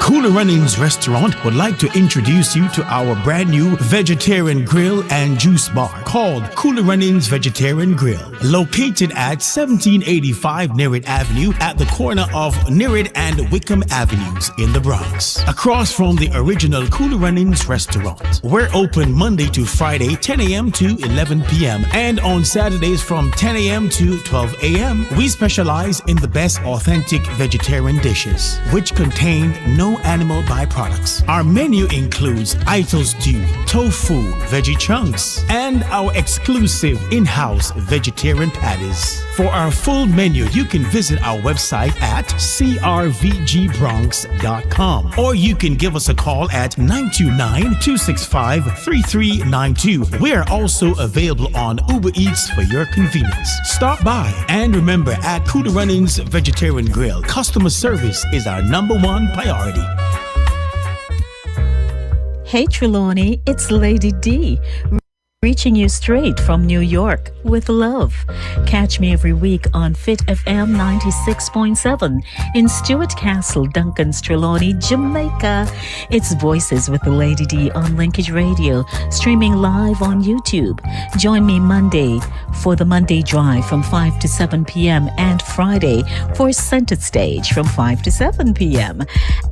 Cooler Runnings Restaurant would like to introduce you to our brand new vegetarian grill and juice bar called Cooler Runnings Vegetarian Grill, located at 1785 Nerit Avenue at the corner of Nerit and Wickham Avenues in the Bronx, across from the original Cooler Runnings Restaurant. We're open Monday to Friday 10 a.m. to 11 p.m. and on Saturdays from 10 a.m. to 12 a.m. We specialize in the best authentic vegetarian dishes, which contain no animal byproducts. Our menu includes idol stew, tofu, veggie chunks, and our exclusive in-house vegetarian patties. For our full menu, you can visit our website at crvgbronx.com, or you can give us a call at 929-265-3392. We are also available on Uber Eats for your convenience. Stop by, and remember, at Cooler Runnings Vegetarian Grill, customer service is our #1 priority. Hey Trelawney, it's Lady D, reaching you straight from New York with love. Catch me every week on Fit FM 96.7 in Stuart Castle, Duncan's Trelawney, Jamaica. It's Voices with the Lady D on Linkage Radio, streaming live on YouTube. Join me Monday for the Monday Drive from 5 to 7 p.m. and Friday for Center Stage from 5 to 7 p.m.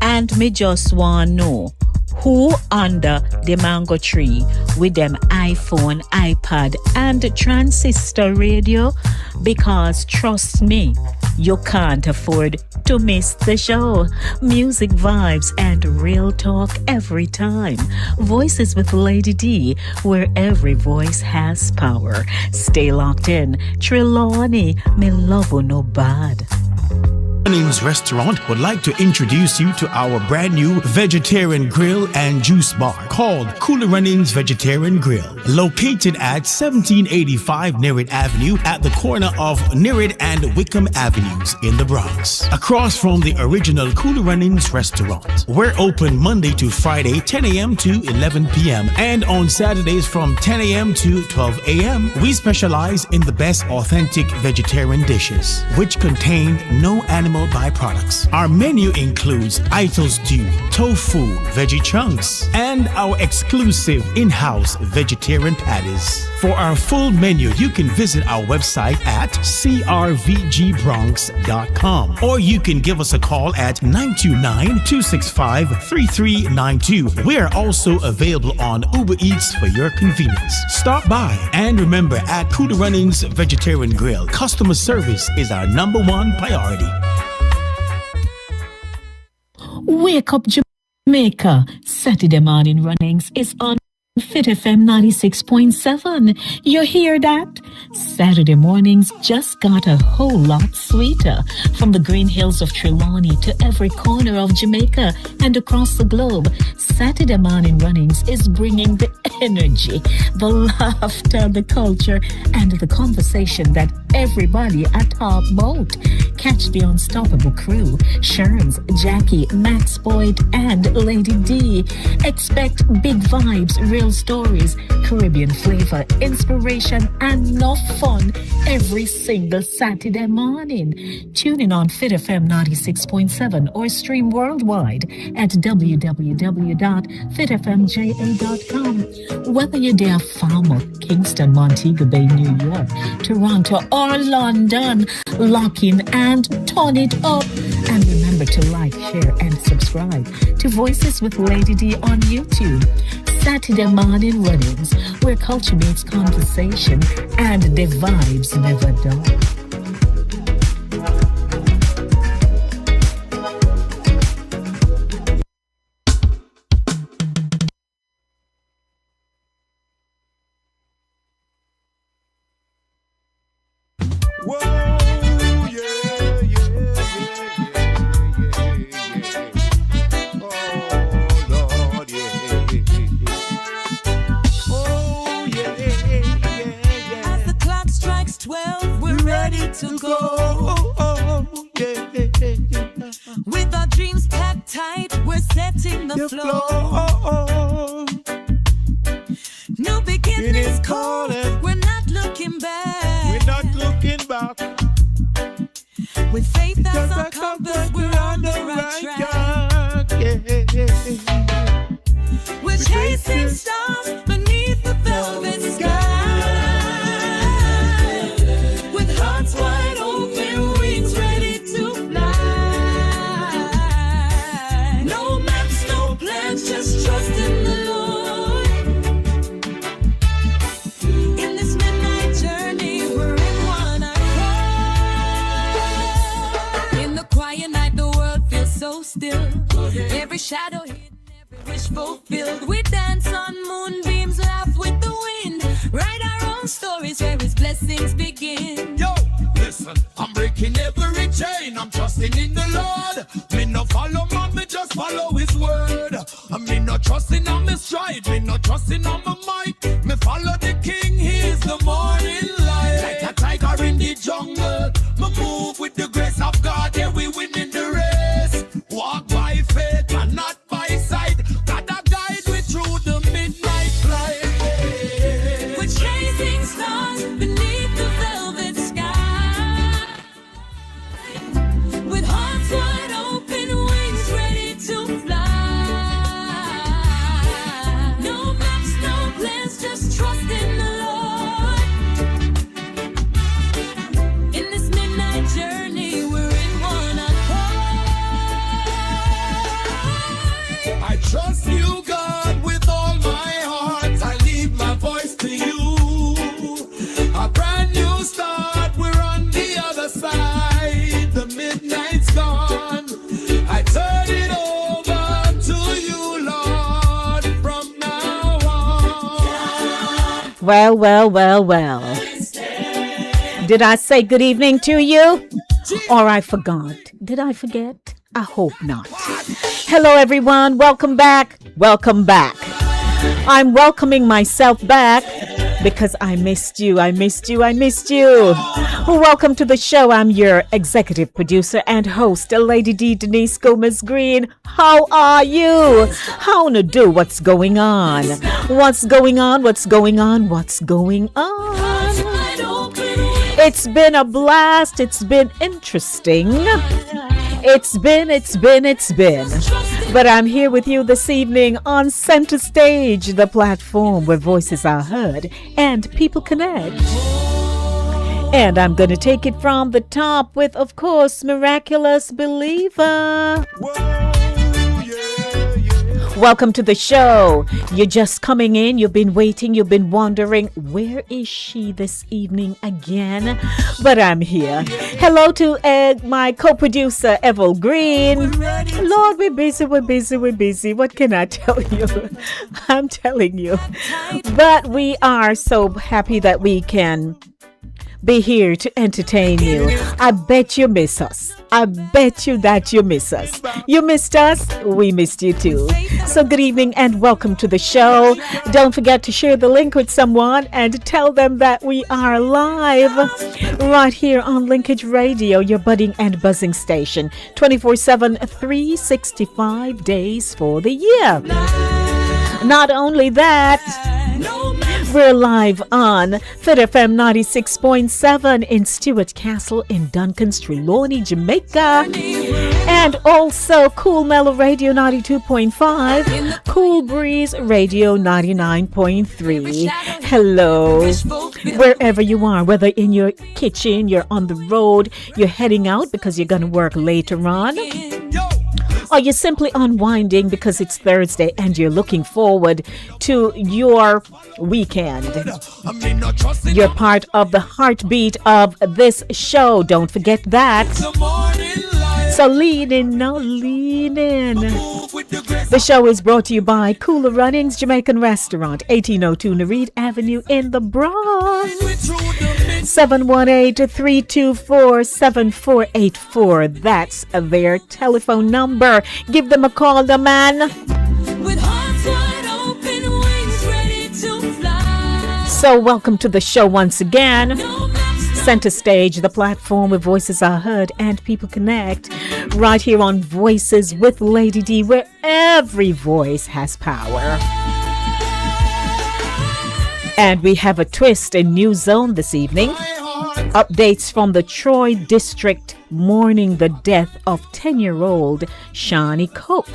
And me just want to know who under the mango tree with them iPhone, iPad, and transistor radio? Because trust me, you can't afford to miss the show. Music, vibes, and real talk every time. Voices with Lady D, where every voice has power. Stay locked in. Trelawney, me love you no bad. Runnings Restaurant would like to introduce you to our brand new vegetarian grill and juice bar called Cooler Runnings Vegetarian Grill, located at 1785 Nerit Avenue at the corner of Nerit and Wickham Avenues in the Bronx, across from the original Cooler Runnings Restaurant. We're open Monday to Friday 10 a.m. to 11 p.m. and on Saturdays from 10 a.m. to 12 a.m. We specialize in the best authentic vegetarian dishes, which contain no animal byproducts. Our menu includes idol stew, tofu, veggie chunks, and our exclusive in-house vegetarian patties. For our full menu, you can visit our website at crvgbronx.com, or you can give us a call at 929-265-3392. We are also available on Uber Eats for your convenience. Stop by, and remember, at Cooler Runnings Vegetarian Grill, customer service is our #1 priority. Wake up Jamaica. Saturday morning runnings is on Fit FM 96.7. You hear that? Saturday mornings just got a whole lot sweeter. From the green hills of Trelawney to every corner of Jamaica and across the globe, Saturday morning runnings is bringing the energy, the laughter, the culture, and the conversation that everybody at top boat. Catch the unstoppable crew, Sherms, Jackie, Max Boyd, and Lady D. Expect big vibes, real stories, Caribbean flavor, inspiration, and enough fun every single Saturday morning. Tune in on Fit FM 96.7 or stream worldwide at www.fitfmja.com. Whether you're there, Falmouth, Kingston, Montego Bay, New York, Toronto, or London, lock in and turn it up. And remember to like, share, and subscribe to Voices with Lady D on YouTube. Saturday morning runnings, where culture meets conversation and the vibes never die. To go, with our dreams packed tight, we're setting the floor. New beginnings calling, we're not looking back. We're not looking back. With faith as our compass, we're on the right track. We're chasing stars beneath the velvet sky, with hearts wide open, wings ready to fly. No maps, no plans, just trust in the Lord. In this midnight journey, we're in one accord. In the quiet night, the world feels so still. Every shadow hidden, every wish fulfilled. We dance on moonbeams, laugh with the wind, write our own stories where His blessings begin. Yo, listen, I'm breaking every chain. I'm trusting in the Lord. Me no follow man, me just follow His word. I me no trusting on me stride, me no trusting on my might. Me follow the King, He is the morning light. Like a tiger in the jungle, me move with the grace of God. Yeah, we win in the race. Walk by faith and not by sight. God a guide me through the midnight flight. We're chasing stars beneath the velvet sky, with hearts wide open, wings ready to fly. No maps, no plans, just trust in the Lord. In this midnight journey, we're in one accord. I trust you, God, with all my heart. I leave my voice to you. A brand new start, we're on the other side. The midnight's gone. I turn it over to you, Lord, from now on. Well, well, well, well. Did I say good evening to you? Or I forgot? Did I forget? I hope not. Hello, everyone. Welcome back. Welcome back. I'm welcoming myself back because I missed you. I missed you. I missed you. Welcome to the show. I'm your executive producer and host, Lady D. Denise Gomez Green. How are you? How to do? What's going on? What's going on? What's going on? What's going on? It's been a blast. It's been interesting. It's been. But I'm here with you this evening on Center Stage, the platform where voices are heard and people connect. And I'm going to take it from the top with, of course, Miraculous Believer. Welcome to the show. You're just coming in. You've been waiting. You've been wondering, where is she this evening again? But I'm here. Hello to my co-producer, Evel Green. Lord, we're busy. What can I tell you? I'm telling you. But we are so happy that we can be here to entertain you. I bet you miss us. I bet you that you miss us. You missed us. We missed you too. So good evening and welcome to the show. Don't forget to share the link with someone and tell them that we are live right here on Linkage Radio, your budding and buzzing station, 24/7, 365 days for the year. Not only that, we're live on Fit FM 96.7 in Stewart Castle in Duncan's Trelawney, Jamaica. And also Cool Mellow Radio 92.5, Cool Breeze Radio 99.3. Hello, wherever you are, whether in your kitchen, you're on the road, you're heading out because you're going to work later on, or you're simply unwinding because it's Thursday and you're looking forward to your weekend. You're part of the heartbeat of this show. Don't forget that. So lean in, now lean in. The show is brought to you by Cooler Runnings Jamaican Restaurant, 1802 Nereid Avenue in the Bronx. 718-324-7484. That's their telephone number. Give them a call, the man. With hearts wide open, wings ready to fly. So welcome to the show once again. Center Stage, the platform where voices are heard and people connect. Right here on Voices with Lady D, where every voice has power. And we have a twist, a new zone this evening. Updates from the Troy district mourning the death of 10-year-old Shawnee Coke,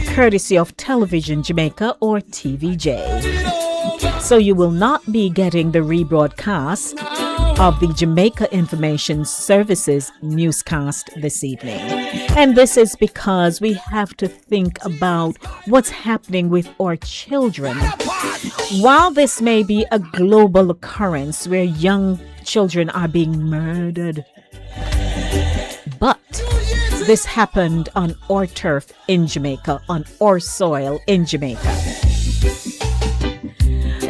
courtesy of Television Jamaica or TVJ. So you will not be getting the rebroadcast of the Jamaica Information Services newscast this evening. And this is because we have to think about what's happening with our children. While this may be a global occurrence where young children are being murdered, but this happened on our turf in Jamaica, on our soil in Jamaica.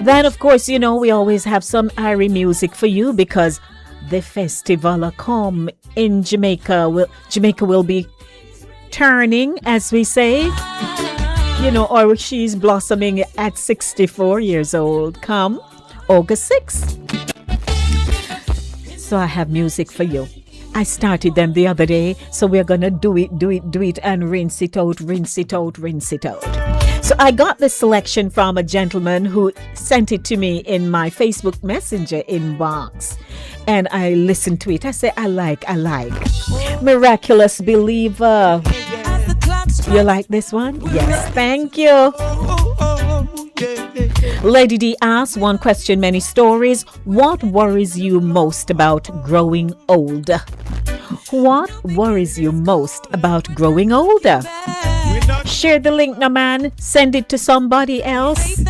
Then, of course, you know, we always have some Irie music for you because the festival come in Jamaica. Jamaica will be turning, as we say, you know, or she's blossoming at 64 years old come August 6th. So I have music for you. I started them the other day, so we're going to do it and rinse it out. So I got this selection from a gentleman who sent it to me in my Facebook Messenger inbox. And I listened to it. I say, I like. Miraculous Believer. You like this one? Yes, thank you. Lady D asks, one question, many stories. What worries you most about growing old? What worries you most about growing older? Share the link now, man. Send it to somebody else.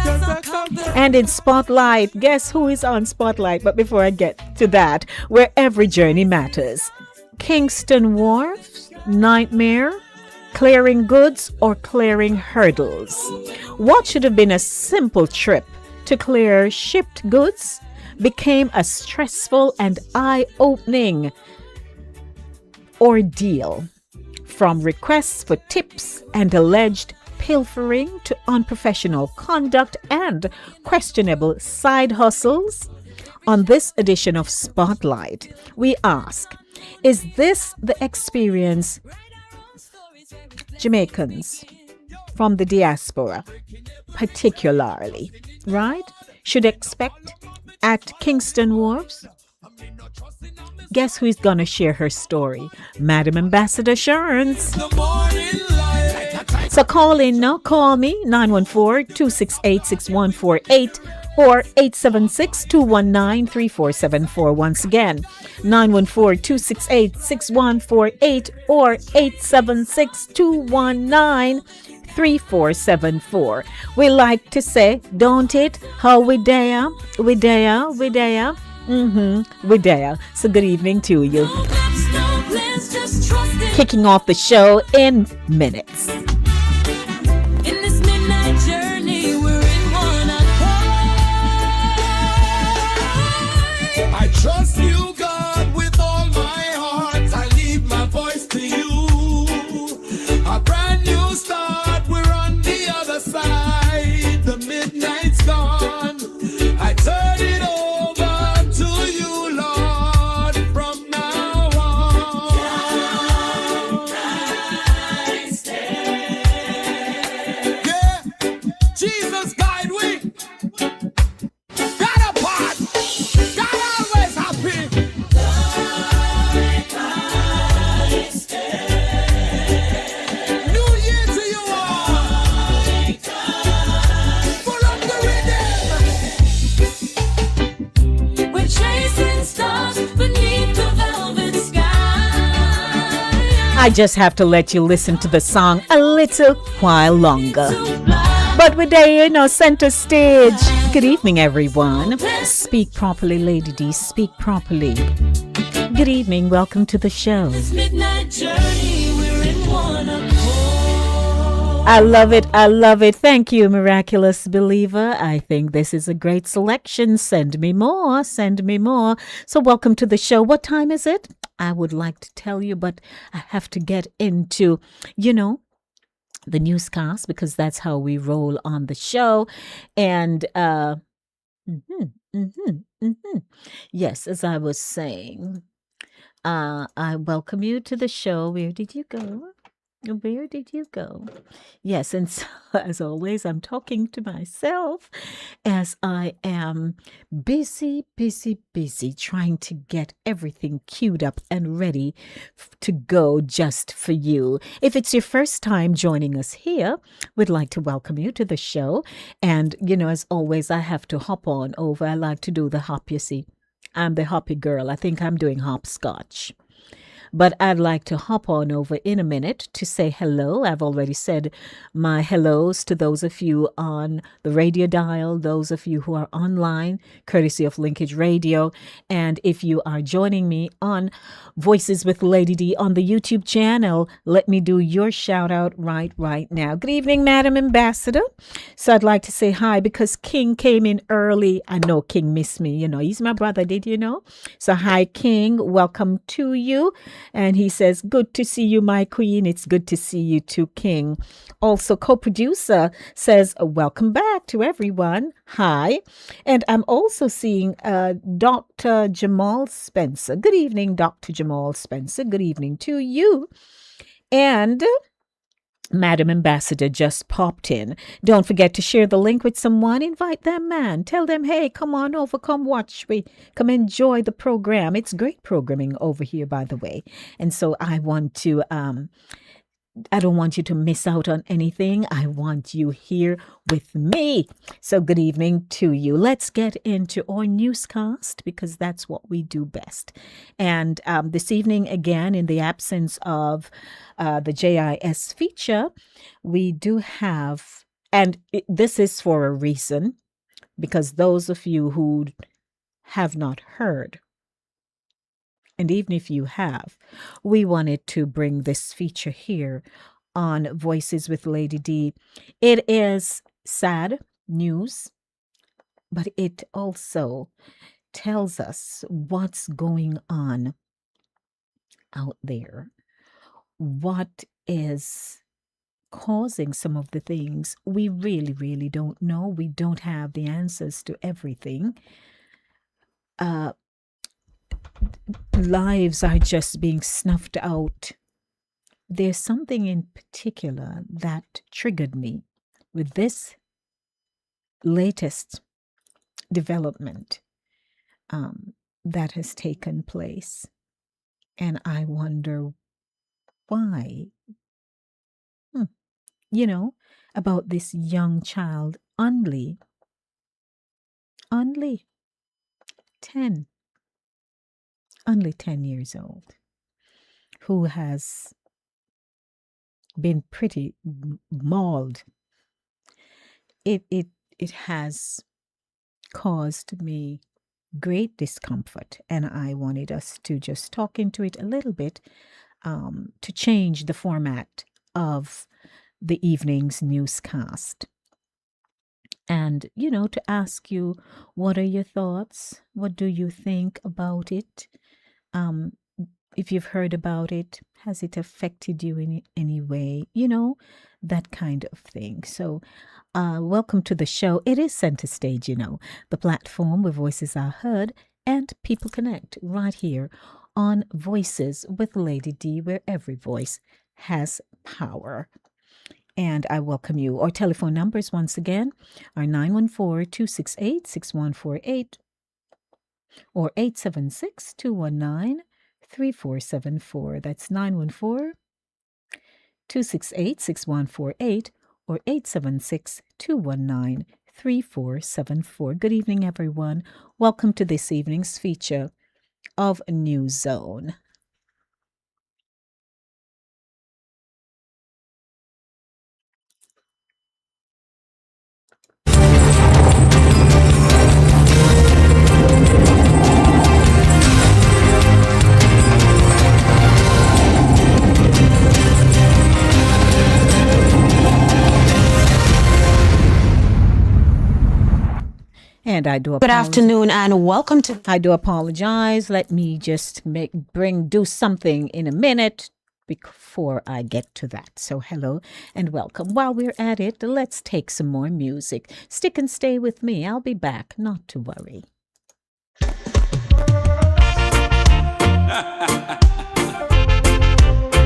And in Spotlight, guess who is on Spotlight? But before I get to that, where every journey matters. Kingston Wharf, Nightmare, clearing goods or clearing hurdles? What should have been a simple trip to clear shipped goods became a stressful and eye-opening ordeal. From requests for tips and alleged pilfering to unprofessional conduct and questionable side hustles. On this edition of Spotlight, we ask, is this the experience Jamaicans from the diaspora, particularly, right, should expect at Kingston Wharves? Guess who's going to share her story? Madam Ambassador Sharons. So call in now. Call me 914-268-6148 or 876-219-3474. Once again, 914-268-6148 or 876-219-3474. We like to say, don't it? How we there? We there? We there. So good evening to you. Kicking off the show in minutes. In this midnight journey, we're in one accord. I trust you, God, with all my heart. I leave my voice to you. A brand new start, we're on the other side. The midnight's gone. I turn it over to you, Lord, from now on. Yeah, Jesus guide we. God apart. God always happy. New year to you all. Full of the rhythm. We're chasing stars beneath the velvet sky. I just have to let you listen to the song a little while longer. To fly. But we're there, center stage. Good evening, everyone. Speak properly, Lady D. Speak properly. Good evening. Welcome to the show. This midnight journey, we're in one accord. I love it. I love it. Thank you, Miraculous Believer. I think this is a great selection. Send me more. Send me more. So welcome to the show. What time is it? I would like to tell you, but I have to get into, the newscast because that's how we roll on the show. And yes, as I was saying, I welcome you to the show. Where did you go? Where did you go? Yes, and so, as always, I'm talking to myself as I am busy trying to get everything queued up and ready to go just for you. If it's your first time joining us here, we'd like to welcome you to the show. And, as always, I have to hop on over. I like to do the hop, you see. I'm the hoppy girl. I think I'm doing hopscotch. But I'd like to hop on over in a minute to say hello. I've already said my hellos to those of you on the radio dial, those of you who are online, courtesy of Linkage Radio. And if you are joining me on Voices with Lady D on the YouTube channel, let me do your shout out right now. Good evening, Madam Ambassador. So I'd like to say hi because King came in early. I know King missed me. He's my brother, did you know? So hi, King. Welcome to you. And he says, good to see you, my queen. It's good to see you too, King. Also, co-producer says, welcome back to everyone. Hi. And I'm also seeing Dr. Jamal Spencer. Good evening, Dr. Jamal Spencer. Good evening to you. And Madam Ambassador just popped in. Don't forget to share the link with someone. Invite them, man. Tell them, hey, come on over, come watch me, come enjoy the program. It's great programming over here, by the way. And so I don't want you to miss out on anything. I want you here with me. So good evening to you. Let's get into our newscast because that's what we do best. And this evening, again, in the absence of the JIS feature, we do have, and this is for a reason, because those of you who have not heard, and even if you have, we wanted to bring this feature here on Voices with Lady D. It is sad news, but it also tells us what's going on out there. What is causing some of the things we really don't know. We don't have the answers to everything. Lives are just being snuffed out. There's something in particular that triggered me with this latest development that has taken place. And I wonder why. About this young child, only 10 years old, who has been pretty mauled. It has caused me great discomfort, and I wanted us to just talk into it a little bit, to change the format of the evening's newscast. And, to ask you, what are your thoughts? What do you think about it? If you've heard about it, has it affected you in any way? That kind of thing. So, welcome to the show. It is Center Stage, the platform where voices are heard and people connect right here on Voices with Lady D, where every voice has power. And I welcome you. Our telephone numbers, once again, are 914-268-6148 or 876-219-3474. That's 914-268-6148 or 876-219-3474. Good evening, everyone. Welcome to this evening's feature of New Zone. And I do apologize. Good afternoon and welcome to. I do apologize. Let me just do something in a minute before I get to that. So hello and welcome. While we're at it, let's take some more music. Stick and stay with me. I'll be back, not to worry.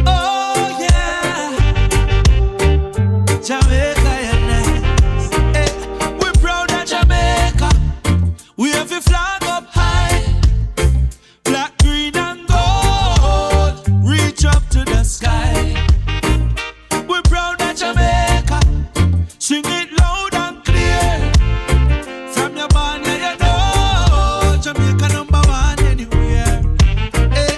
Oh yeah. the sky. We're proud of Jamaica. Sing it loud and clear. From your band, yeah, you know Jamaica number one anywhere. Eh.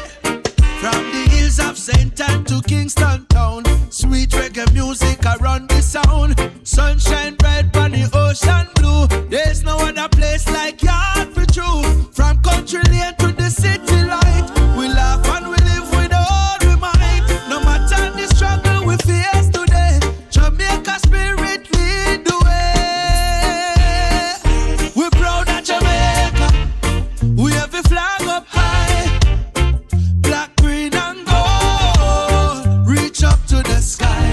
From the hills of St. Anne to Kingston town, sweet reggae music around the sound. Sunshine bright on the ocean blue. There's no other place like yard for true. From country lane to the city light, we laugh and we live with all we might. No matter the struggle we face today, Jamaica spirit lead the way. We're proud of Jamaica. We have a flag up high, black, green and gold, reach up to the sky.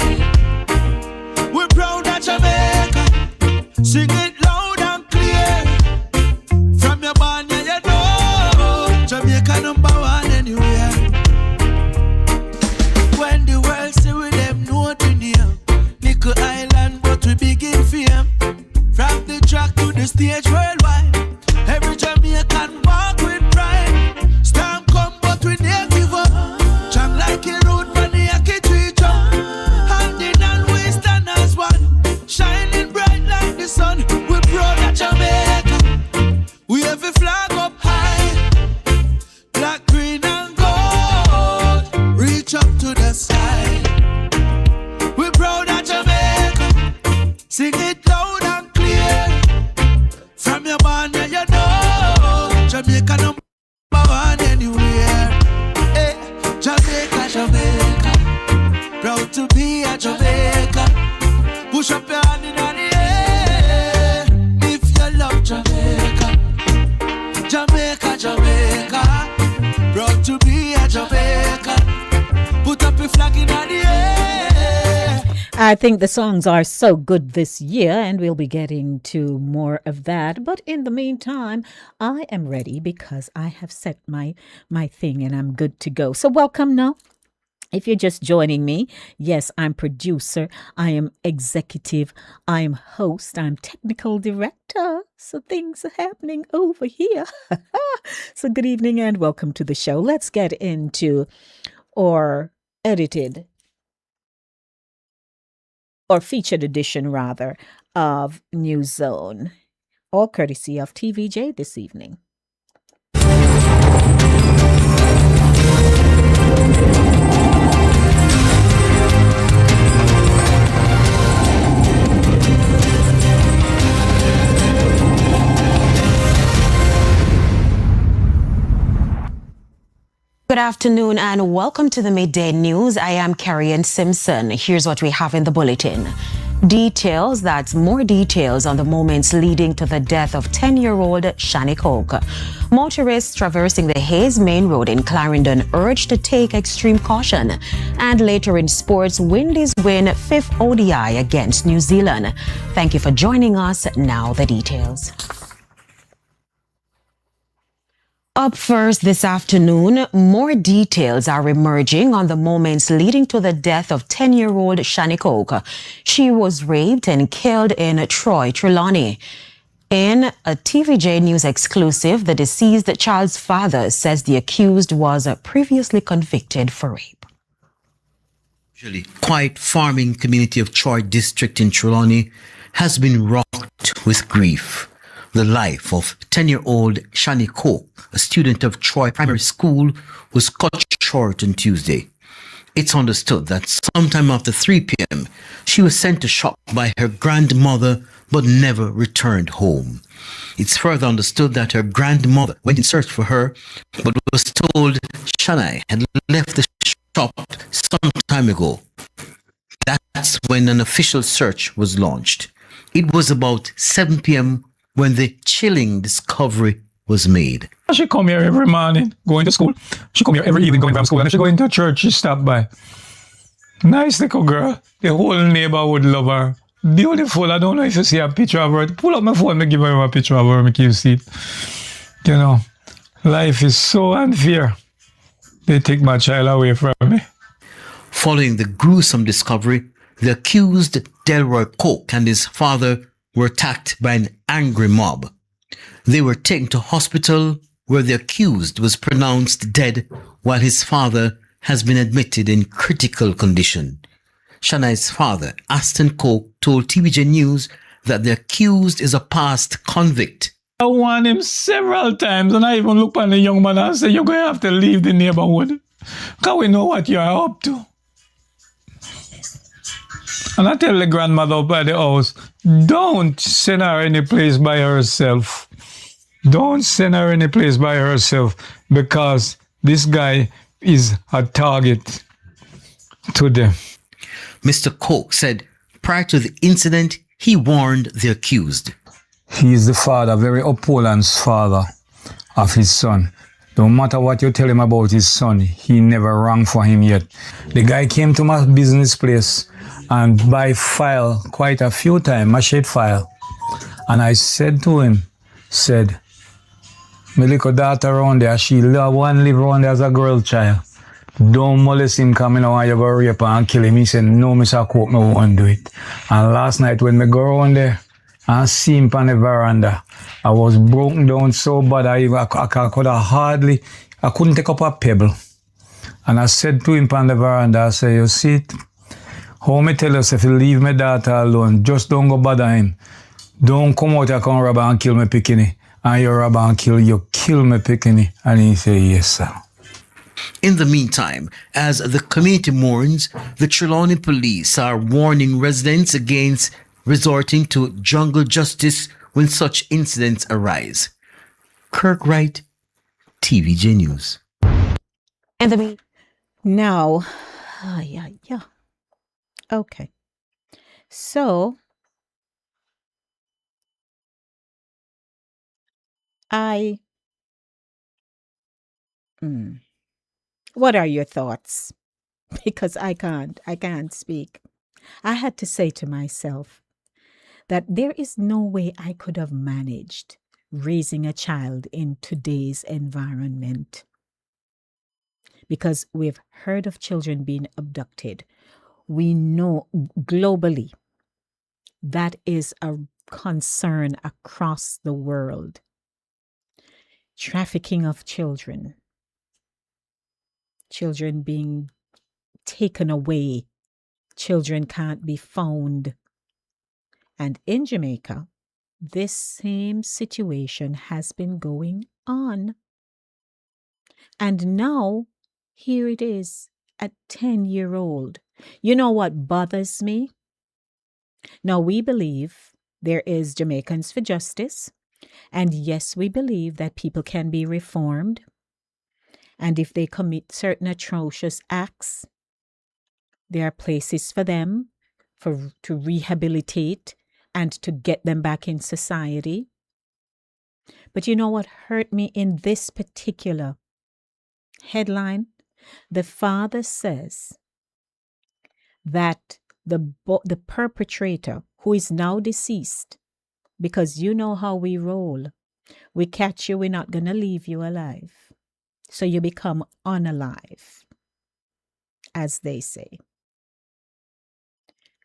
We're proud of Jamaica. Sing it loud and clear. From your band, yeah, you know Jamaica number one anywhere. When the world say we them know the name, Nickel Island, but we begin fame. From the track to the stage worldwide, every Jamaican walk with pride. Storm come, but we never give up. Jam like a road from the Yaki tree jump. Hand in hand we stand as one, shining bright like the sun. We're proud of Jamaica. We have a flag up high, black, green and gold, reach up to the sky. We're proud of Jamaica. Sing it loud and clear. From your band, yeah, you know Jamaica number one anywhere. Eh, Jamaica, Jamaica, proud to be a Jamaica. Push up your hand in the air if you love Jamaica. Jamaica, Jamaica, proud to be a Jamaica. Put up your flag in the air. I think the songs are so good this year, and we'll be getting to more of that. But in the meantime, I am ready because I have set my thing and I'm good to go. So welcome now. If you're just joining me, yes, I'm producer, I am executive, I am host, I'm technical director. So things are happening over here. So good evening and welcome to the show. Let's get into or edited or featured edition rather of New Zone, all courtesy of TVJ this evening. Good afternoon and welcome to the Midday News. I am Carrie Simpson. Here's what we have in the bulletin. More details on the moments leading to the death of 10-year-old Shani Coke. Motorists traversing the Hayes Main Road in Clarendon urged to take extreme caution. And later in sports, Windies win 5th ODI against New Zealand. Thank you for joining us. Now the details. Up first this afternoon, more details are emerging on the moments leading to the death of 10-year-old Shani Coke. She was raped and killed in Troy, Trelawney. In a TVJ News exclusive, the deceased child's father says the accused was previously convicted for rape. Usually quiet farming community of Troy District in Trelawney has been rocked with grief. The life of 10-year-old Shani Coke, a student of Troy Primary School, was cut short on Tuesday. It's understood that sometime after 3 p.m., she was sent to shop by her grandmother but never returned home. It's further understood that her grandmother went in search for her but was told Shani had left the shop some time ago. That's when an official search was launched. It was about 7 p.m. when the chilling discovery was made. She come here every morning, going to school. She come here every evening, going from school. And if she go into church, she stop by. Nice little girl. The whole neighborhood love her. Beautiful. I don't know if you see a picture of her. Pull up my phone and give her a picture of her. Make you see it. You know, life is so unfair. They take my child away from me. Following the gruesome discovery, the accused Delroy Coke and his father were attacked by an angry mob. They were taken to hospital where the accused was pronounced dead while his father has been admitted in critical condition. Shania's father, Aston Coke, told TVJ News that the accused is a past convict. I warned him several times, and I even looked at the young man and said, "You're going to have to leave the neighborhood, because we know what you are up to." And I tell the grandmother up at the house, don't send her any place by herself. Don't send her any place by herself, because this guy is a target to them. Mr. Coke said prior to the incident, he warned the accused. He is the father, very opulence father of his son. No matter what you tell him about his son, he never rang for him yet. The guy came to my business place and buy file quite a few times, machete file. And I said to him, my little daughter around there, she live around there as a girl child. Don't molest him coming out and you go rape and kill him. He said, no, Mr. Coke, I won't do it. And last night when me go around there and see him on the veranda, I was broken down so bad I couldn't take up a pebble. And I said to him on the veranda, I said, you see it? How me tell us if you leave my daughter alone, just don't go bother him. Don't come out here come rob and kill me pickini. And you rob and kill me pickini. And he said, yes, sir. In the meantime, as the community mourns, the Trelawney police are warning residents against resorting to jungle justice when such incidents arise. Kirk Wright, TVJ News. And Now, okay. So, what are your thoughts? Because I can't speak. I had to say to myself that there is no way I could have managed raising a child in today's environment. Because we've heard of children being abducted. We know globally that is a concern across the world. Trafficking of children. Children being taken away. Children can't be found. And in Jamaica, this same situation has been going on. And now, here it is, a 10-year-old. You know what bothers me? Now, we believe there is Jamaicans for Justice. And yes, we believe that people can be reformed. And if they commit certain atrocious acts, there are places for them to rehabilitate and to get them back in society. But you know what hurt me in this particular headline? The father says that the perpetrator, who is now deceased, because you know how we roll, we catch you, we're not going to leave you alive. So you become unalive, as they say.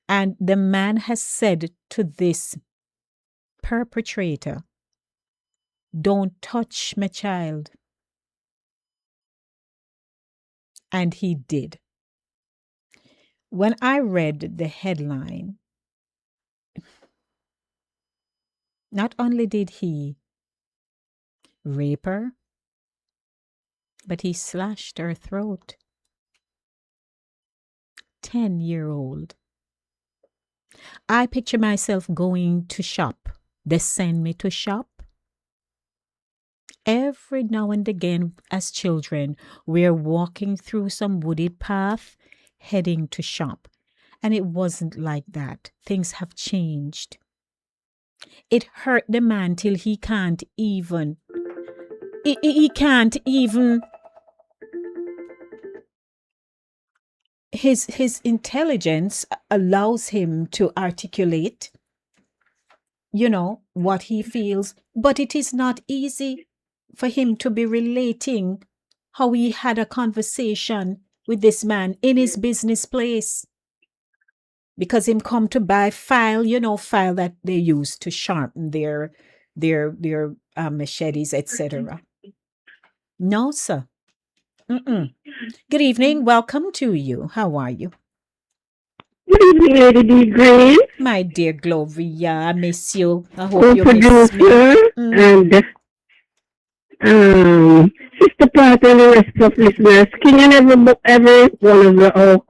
And the man has said to this perpetrator, don't touch my child. And he did. When I read the headline, not only did he rape her, but he slashed her throat. 10-year-old. I picture myself going to shop. They send me to shop. Every now and again, as children, we're walking through some wooded path, heading to shop. And it wasn't like that. Things have changed. It hurt the man till he can't even... He can't even... His intelligence allows him to articulate, what he feels. But it is not easy for him to be relating how he had a conversation with this man in his business place. Because him come to buy file that they use to sharpen their machetes, etc. No, sir. Mm-mm. Good evening. Welcome to you. How are you? Good evening, Lady D. Green, My dear Gloria, I miss you. I hope you miss me. co-producer, Mm. and Sister Pat and the rest of listeners. King and every one of our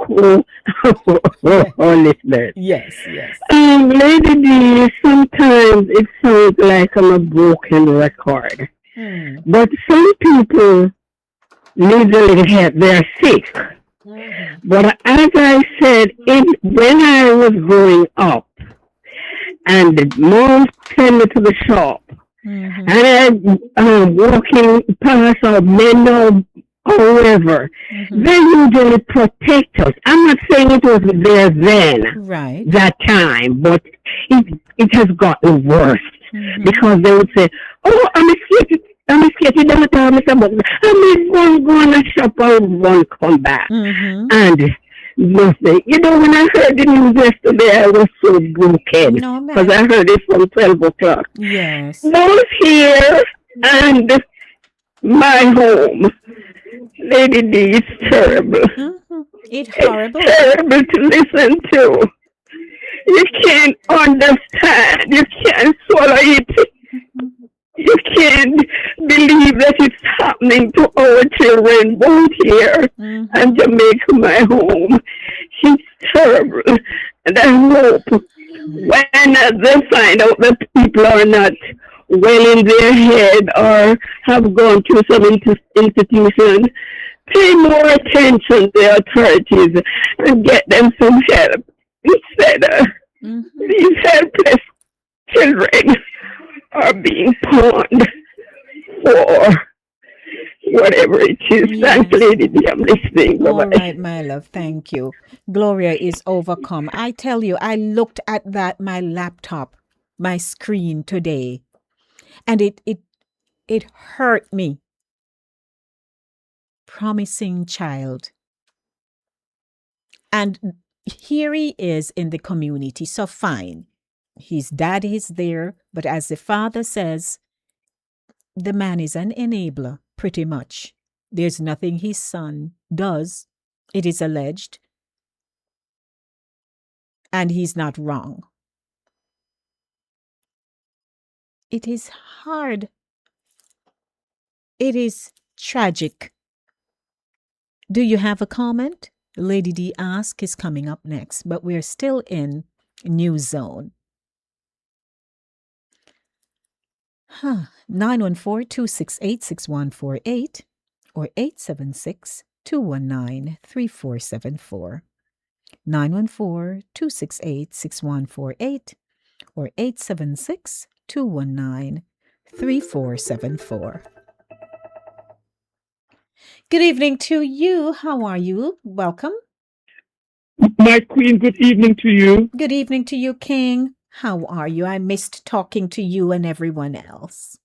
our listeners. Yes, yes. Lady D, sometimes it sounds like I'm a broken record. Mm. But some people need a little help. They're sick. Mm-hmm. But as I said, when I was growing up, and the mom sent me to the shop, Mm-hmm. and I walking past or men or however, Mm-hmm. they usually protect us. I'm not saying it was there then, Right. that time, but it has gotten worse Mm-hmm. because they would say, "Oh, I'm scared. You don't tell me something. I'm going to shop and one come back." Mm-hmm. And nothing. When I heard the news yesterday, I was so broken No, because man. I heard it from 12 o'clock. Yes. Both here and my home, Lady D, it's terrible. Mm-hmm. It's It's horrible. terrible to listen to. You can't understand. You can't swallow it. You can't believe that it's happening to our children both here Mm-hmm. and Jamaica, my home. It's terrible. And I hope when they find out that people are not well in their head or have gone through some institution, pay more attention to the authorities and get them some help instead of Mm-hmm. these helpless children are being pawned for whatever it is. Thanks, Yes. Lady D. I'm listening. All Bye-bye. right, my love. Thank you. Gloria is overcome. I tell you, I looked at my laptop, my screen today, and it hurt me. Promising child. And here he is in the community. So fine. His dad is there, but as the father says, the man is an enabler, pretty much. There's nothing his son does, it is alleged, and he's not wrong. It is hard. It is tragic. Do you have a comment? Lady D Ask is coming up next, but we're still in New Zone. 914-268-6148 or 876-219-3474. 914-268-6148 or 876-219-3474. Good evening to you. How are you? Welcome. My queen, good evening to you. Good evening to you, King. How are you? I missed talking to you and everyone else.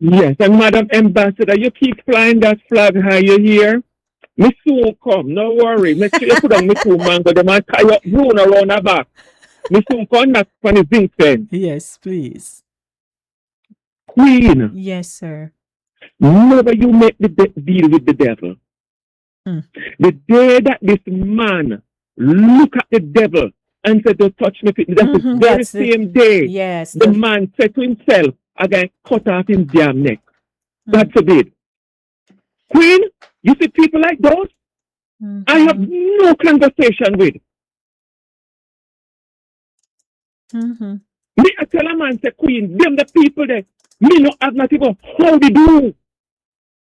Yes, and Madam Ambassador, you keep flying that flag high, you hear? Me soon come, no worry. Me sure you put on me two mango, them and tie up Bruno around her back. Me soon come back from the zinc fence. Yes, please. Queen, Yes, sir. never you make the deal with the devil. Mm. The day that this man look at the devil and said, "Don't touch me," that's the Mhm, very that's it. same day Yes. the man said to himself, "I'm going to cut off his damn neck." God forbid. Queen, you see people like those, Mhm. I have no conversation with. Mhm. Me, I tell a man, say, Queen, them the people there, me no have not even how they do.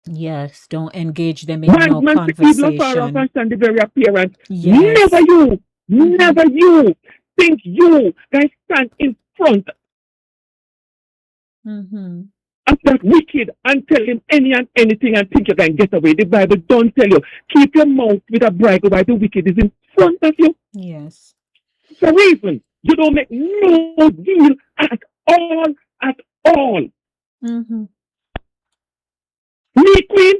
Yes, don't engage them in no Man, man, say, evil far off conversation. and stand the very appearance. Yes. Never you, Mhm. never you think you guys stand in front Mhm. of that wicked and tell him any and anything and think you can get away. The Bible don't tell you. Keep your mouth with a bridle while the wicked is in front of you. Yes. For reason, you don't make no deal at all, at all. Mhm. Me, Queen,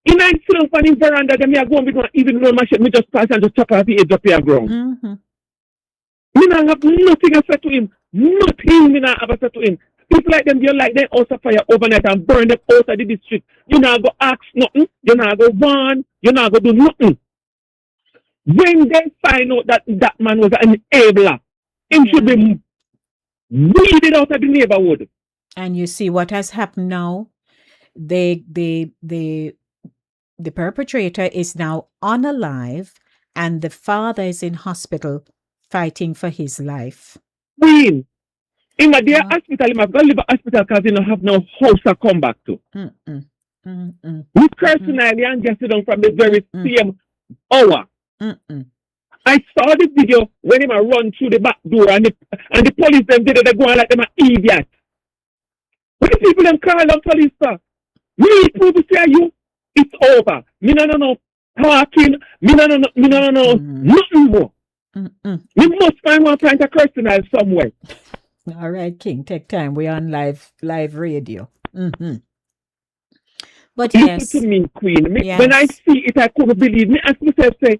in myself and in veranda, them me are going with one even though my shit, me just pass and just chop off the edge of your ground. Mhm. Me not have nothing I said to him. Nothing me not have I said to him. People like them, you like them also fire overnight and burn them out of the district. You not go ask nothing. You not go warn. You not go do nothing. When they find out that that man was an enabler, him should be weeded out of the neighborhood. And you see what has happened now? The perpetrator is now unalive, and the father is in hospital fighting for his life. Queen, in my dear hospital, he must go live at hospital because he don't have no house to come back to. Me personally, I'm getting down from the very same hour. I saw the video when he run through the back door and the police them did it, they go on like them an idiot. When the people them call up police, sir, me prove to say you, it's over. Me no talking, me no nothing more. We must find one pint of personal somewhere. All right, King, take time. We're on live radio. But yes. Listen to me, Queen. Yes. When I see it, I couldn't believe. Me ask myself, say,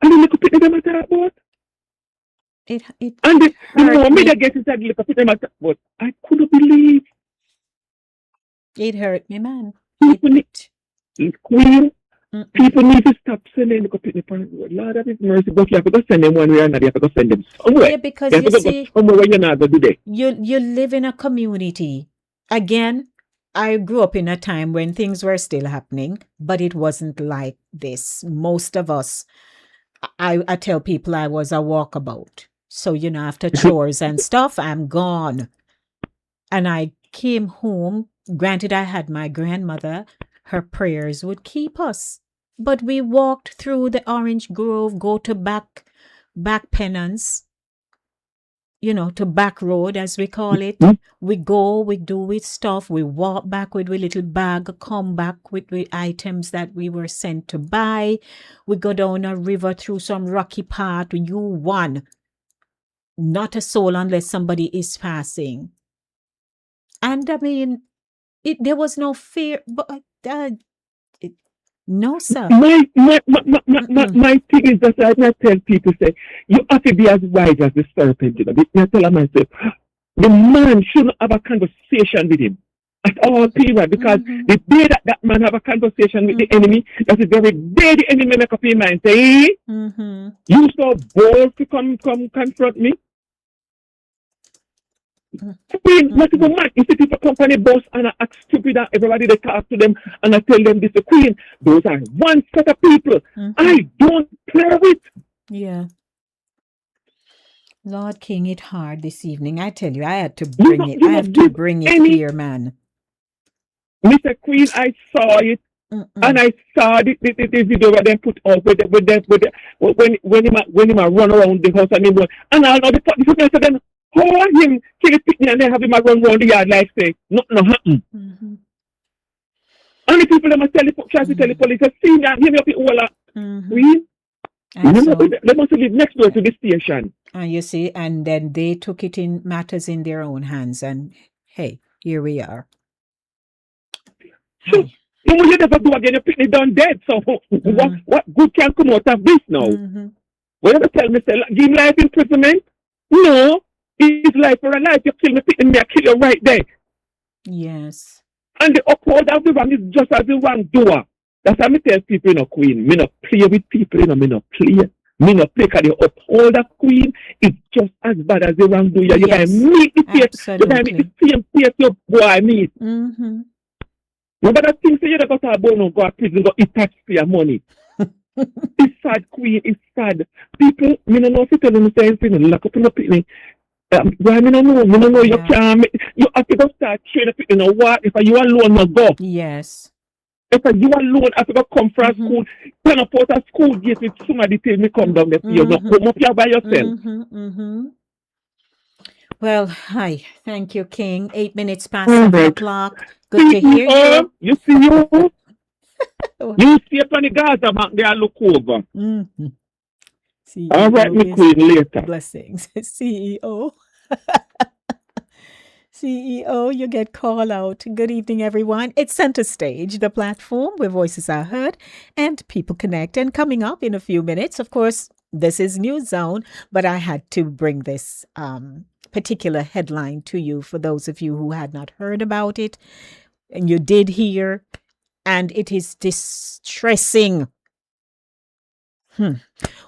I don't look at them at that about. It And the hurt me me. that get inside, look at them at that about. I couldn't believe. It hurt me, man. People need, Queen, people need to stop sending the people on the road. Lord, that is mercy, but you have to go send them one way or another. You have to go send them somewhere. Yeah, because you have you to see, go somewhere where you're not going to do that. you live in a community. Again, I grew up in a time when things were still happening, but it wasn't like this. Most of us, I tell people I was a walkabout. So, after chores and stuff, I'm gone. And I came home. Granted, I had my grandmother. Her prayers would keep us. But we walked through the orange grove, go to back penance, to back road, as we call it. We go, we do with stuff. We walk back with a little bag, come back with the items that we were sent to buy. We go down a river through some rocky part. You won. Not a soul unless somebody is passing. And I mean, there was no fear, but no, sir. My thing is that I tell people, say, you have to be as wise as the serpent. I tell myself, the man shouldn't have a conversation with him at all period, because the day that man have a conversation with the enemy, that's the very day the enemy make up his mind, say, you so bold to come confront me. Queen, not even man. You see people come from the bus and I act stupid and everybody they talk to them and I tell them this, the Queen, those are one set of people I don't play with. Yeah. Lord King, it hard this evening. I tell you, I had to bring it. I have to bring it here, man. Mr. Queen, I saw it. And I saw the video where they put out when he run around the house and I know the people said them, how him kill the picnic and they have him run around the yard like say nothing happen. And the people that try to tell the police, see that hear me up all that. Queen, they must live next door to the station. And you see, and then they took it in matters in their own hands, and hey, here we are. So, you never do again, your picnic done dead. So what good can come out of this now? When you tell me, say, give him life imprisonment? No. His life for a life, you kill me, picking me, I kill you right there. Yes. And the uphold of the wrong is just as the wrong doer. That's how I tell people, Queen. Me not play with people, me not play. Me not play because the uphold of Queen is just as bad as the wrong doer. You can meet the face, you can meet the same face your boy meet. Nobody thinks you never got a bone go to prison, go eat taxpayer money. It's sad, Queen, it's sad. People, me don't know if you tell them the same thing, lock up in the picnic. Why me no know you can't. You have to go start training people. What if you alone no go? Yes. If you alone have to go come from school, turn up out of school gate with somebody tell me come down there. You not come up here by yourself. Well, hi. Thank you, King. 8 minutes past 7 o'clock. Good to hear you. You see you. You see up on the Gaza bank there and look over. CEO all right, me Queen, later. Blessings. CEO. CEO, you get called out. Good evening, everyone. It's Center Stage, the platform where voices are heard and people connect. And coming up in a few minutes, of course, this is News Zone, but I had to bring this particular headline to you for those of you who had not heard about it and you did hear, and it is distressing.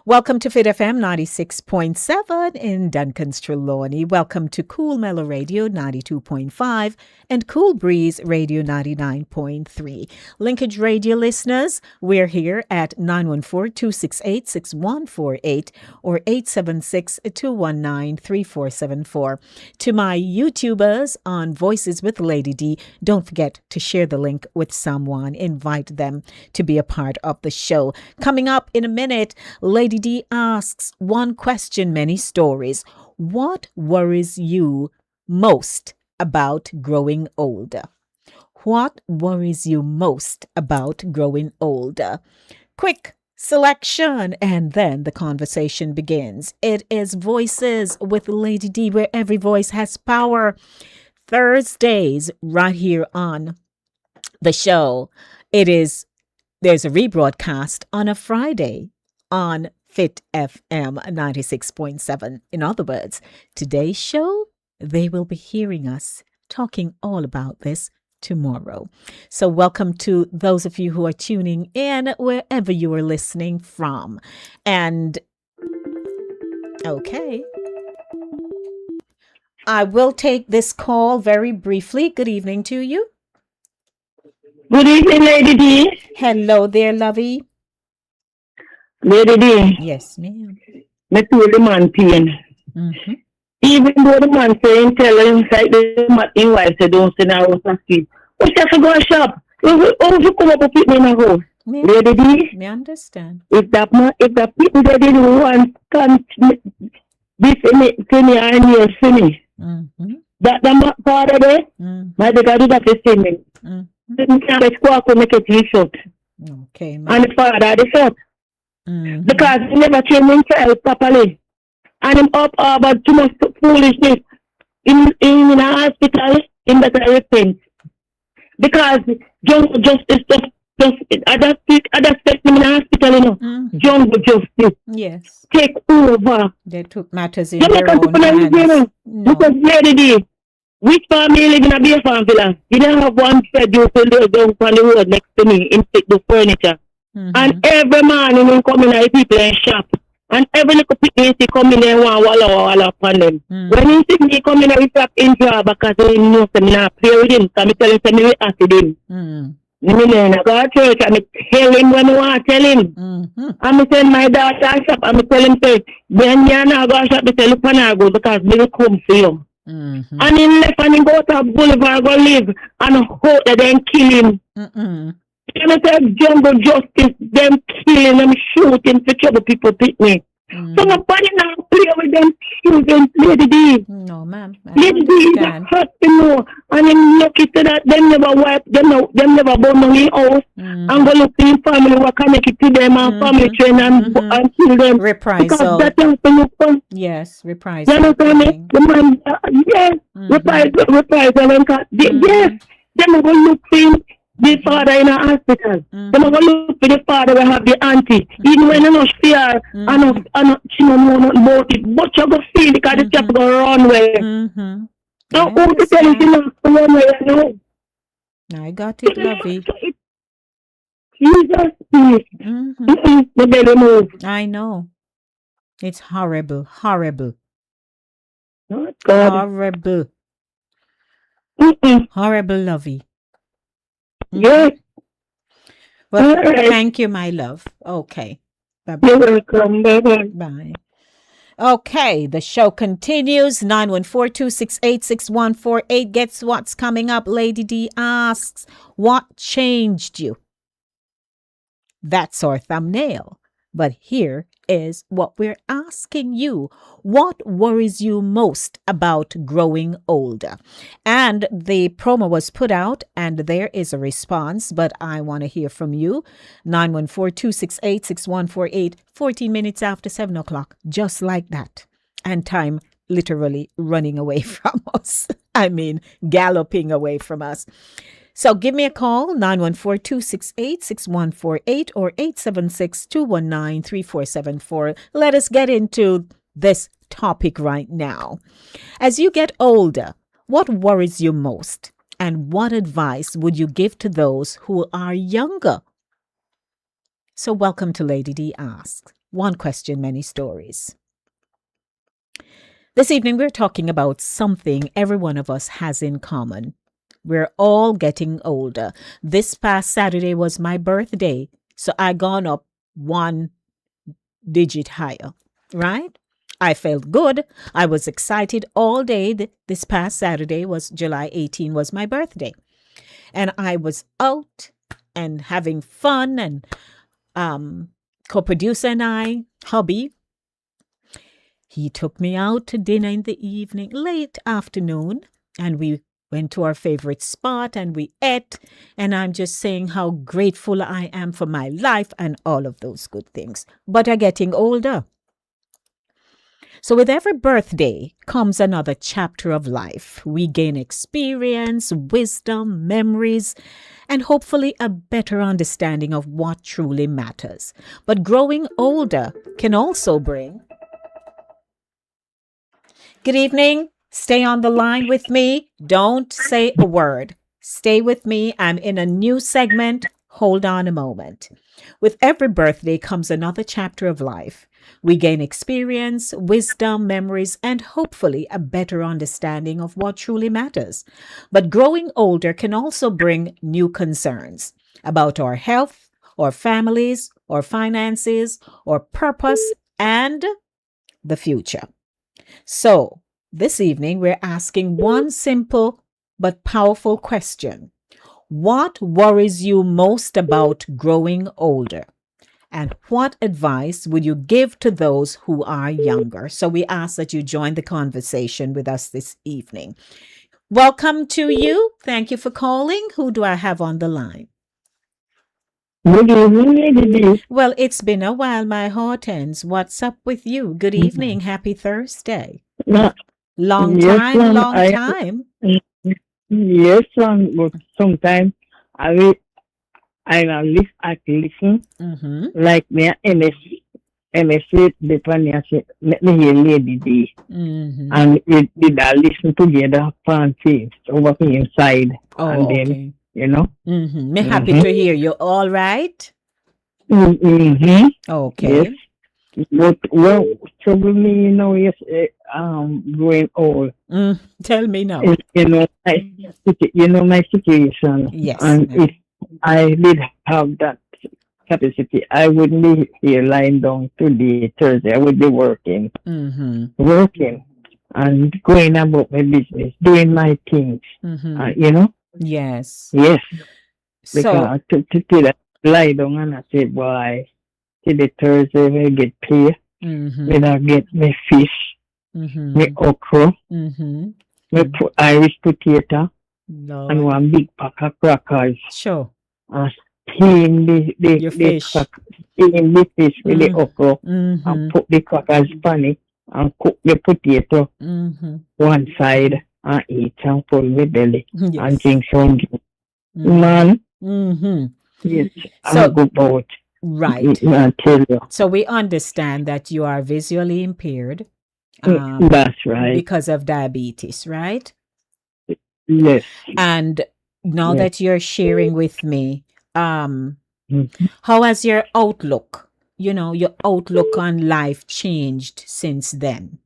Welcome to Fit FM 96.7 in Duncan's Trelawney. Welcome to Cool Mellow Radio 92.5 and Cool Breeze Radio 99.3. Linkage Radio listeners, we're here at 914-268-6148 or 876-219-3474. To my YouTubers on Voices with Lady D, don't forget to share the link with someone. Invite them to be a part of the show. Coming up in a minute, Lady D asks one question, many stories. What worries you most about growing older? What worries you most about growing older? Quick selection, and then the conversation begins. It is Voices with Lady D, where every voice has power. Thursdays, right here on the show. There's a rebroadcast on a Friday on Fit FM 96.7. In other words, today's show, they will be hearing us talking all about this tomorrow. So welcome to those of you who are tuning in wherever you are listening from. And okay, I will take this call very briefly. Good evening to you. Good evening, Lady D. Hello there, lovey. Lady D. Yes, ma'am. Me feel the man pain. Mm-hmm. Even though the man saying, tell him, like the Martin wife said, don't send her out of sleep. We have to go and shop. You come up with people in the house. Lady D. Me understand. If that people that didn't want can't be for me and you for me. Mm-hmm. That the father there, my God do that to see me. Mm-hmm. Can't squawk or make it t-shirt. Okay, ma'am. And the father the shop. Mm-hmm. Because he never trained himself properly. And him up about too much foolishness in a hospital, in that I repent. Because jungle justice just other spect him in a hospital, you know. Mm-hmm. Jungle justice Yes. take over. They took matters in You their own hands. No. Because Lady D, which family live in a beer farm villa? You don't have one bed you to lay down on the road next to me in the furniture. Mm-hmm. And every morning when come in, people in shop. And every little people see come in there and walla upon them. When he see me come in, we stop in job because he knows them not play with him. So I tell him, we acid him. I go to church and I tell him when I want to tell him. And I send my daughter to shop and I tell him, say, when you're not going to shop, I tell you, when I go because they will come for you. And he left and he go to Boulevard, go live and hope that they kill him. And I said, jungle justice, them killing, them shooting for trouble people pick me. So nobody now play with them children, Lady D. No, ma'am. Lady D is a hurt, you know. And I'm lucky to that, them never wipe, them never burn down in house. And go look in family, what can make it to them, and family train and kill them. Reprisal. Because that's what you look for. Yes, reprisal. You understand me? The man, yes, reprisal. Yes, them go look for him. The father in a hospital. They will look for the father will have the auntie. Even when you not fear, she don't know nothing about it. But you go feel because the chap go run way. Now who to tell you she not to run way, you know? I got it, lovey. Jesus, please. The belly move. I know. It's horrible, horrible. Oh, God. Horrible. Horrible, lovey. Yes. Well, All right. thank you, my love. Okay. Bye-bye. You're welcome. Bye-bye. Bye. Okay, the show continues. 914-268-6148. Guess what's coming up? Lady D asks, what changed you? That's our thumbnail. But here is what we're asking you. What worries you most about growing older? And the promo was put out and there is a response, but I want to hear from you. 914-268-6148, 14 minutes after 7 o'clock, just like that. And time literally running away from us. I mean, galloping away from us. So give me a call, 914-268-6148 or 876-219-3474. Let us get into this topic right now. As you get older, what worries you most? And what advice would you give to those who are younger? So, welcome to Lady D Asks. One question, many stories. This evening, we're talking about something every one of us has in common. We're all getting older. This past Saturday was my birthday, so I gone up one digit higher, right? I felt good. I was excited all day. This past Saturday was July 18, was my birthday. And I was out and having fun, and co-producer and I, hubby, he took me out to dinner in the evening, late afternoon, and we went to our favorite spot and we ate. And I'm just saying how grateful I am for my life and all of those good things. But I'm getting older. So with every birthday comes another chapter of life. We gain experience, wisdom, memories, and hopefully a better understanding of what truly matters. But growing older can also bring... Good evening. Stay on the line with me. Don't say a word. Stay with me. I'm in a new segment. Hold on a moment. With every birthday comes another chapter of life. We gain experience, wisdom, memories, and hopefully a better understanding of what truly matters. But growing older can also bring new concerns about our health, our families, our finances, our purpose, and the future. So, this evening we're asking one simple but powerful question. What worries you most about growing older? And what advice would you give to those who are younger? So we ask that you join the conversation with us this evening. Welcome to you. Thank you for calling. Who do I have on the line? Good evening, Lady D. Well, it's been a while, my Hortense. What's up with you? Good evening. Happy Thursday. No, Long yes, time, ma'am, long time. Yes, ma'am, but sometimes I listen, Mm-hmm. like me MSC depend me say let me hear Lady D, Mm-hmm. and we did I listen together fan things over inside, Oh, and then okay. you know. Mm-hmm. Me happy Mm-hmm. to hear you. All right? Mm-hmm. Okay. Yes. But well, trouble me, yes, growing old. Tell me now. Is, my situation, Yes. and if I did have that capacity, I wouldn't be here lying down today, Thursday. I would be working, Mm-hmm. and going about my business, doing my things. Mm-hmm. Yes. Yes, So, because to that lie down and I say, boy, till the Thursday we get paid, mm-hmm. then I get my fish, Mm-hmm. my okra, Mm-hmm. my Irish potato, and Lord. one big pack of crackers. Sure. Steam Your the fish. steam the fish with the okra, Mm-hmm. and put the crackers on it, and cook the potato Mm-hmm. one side, and eat and full my belly, and Yes. drink some drink. Mm-hmm. Man, Mm-hmm. yes, I'm So, a good boat. right. I tell you. So we understand that you are visually impaired That's right. because of diabetes, right? Yes. And now Yes. that you're sharing with me, Mhm. how has your outlook, your outlook on life changed since then,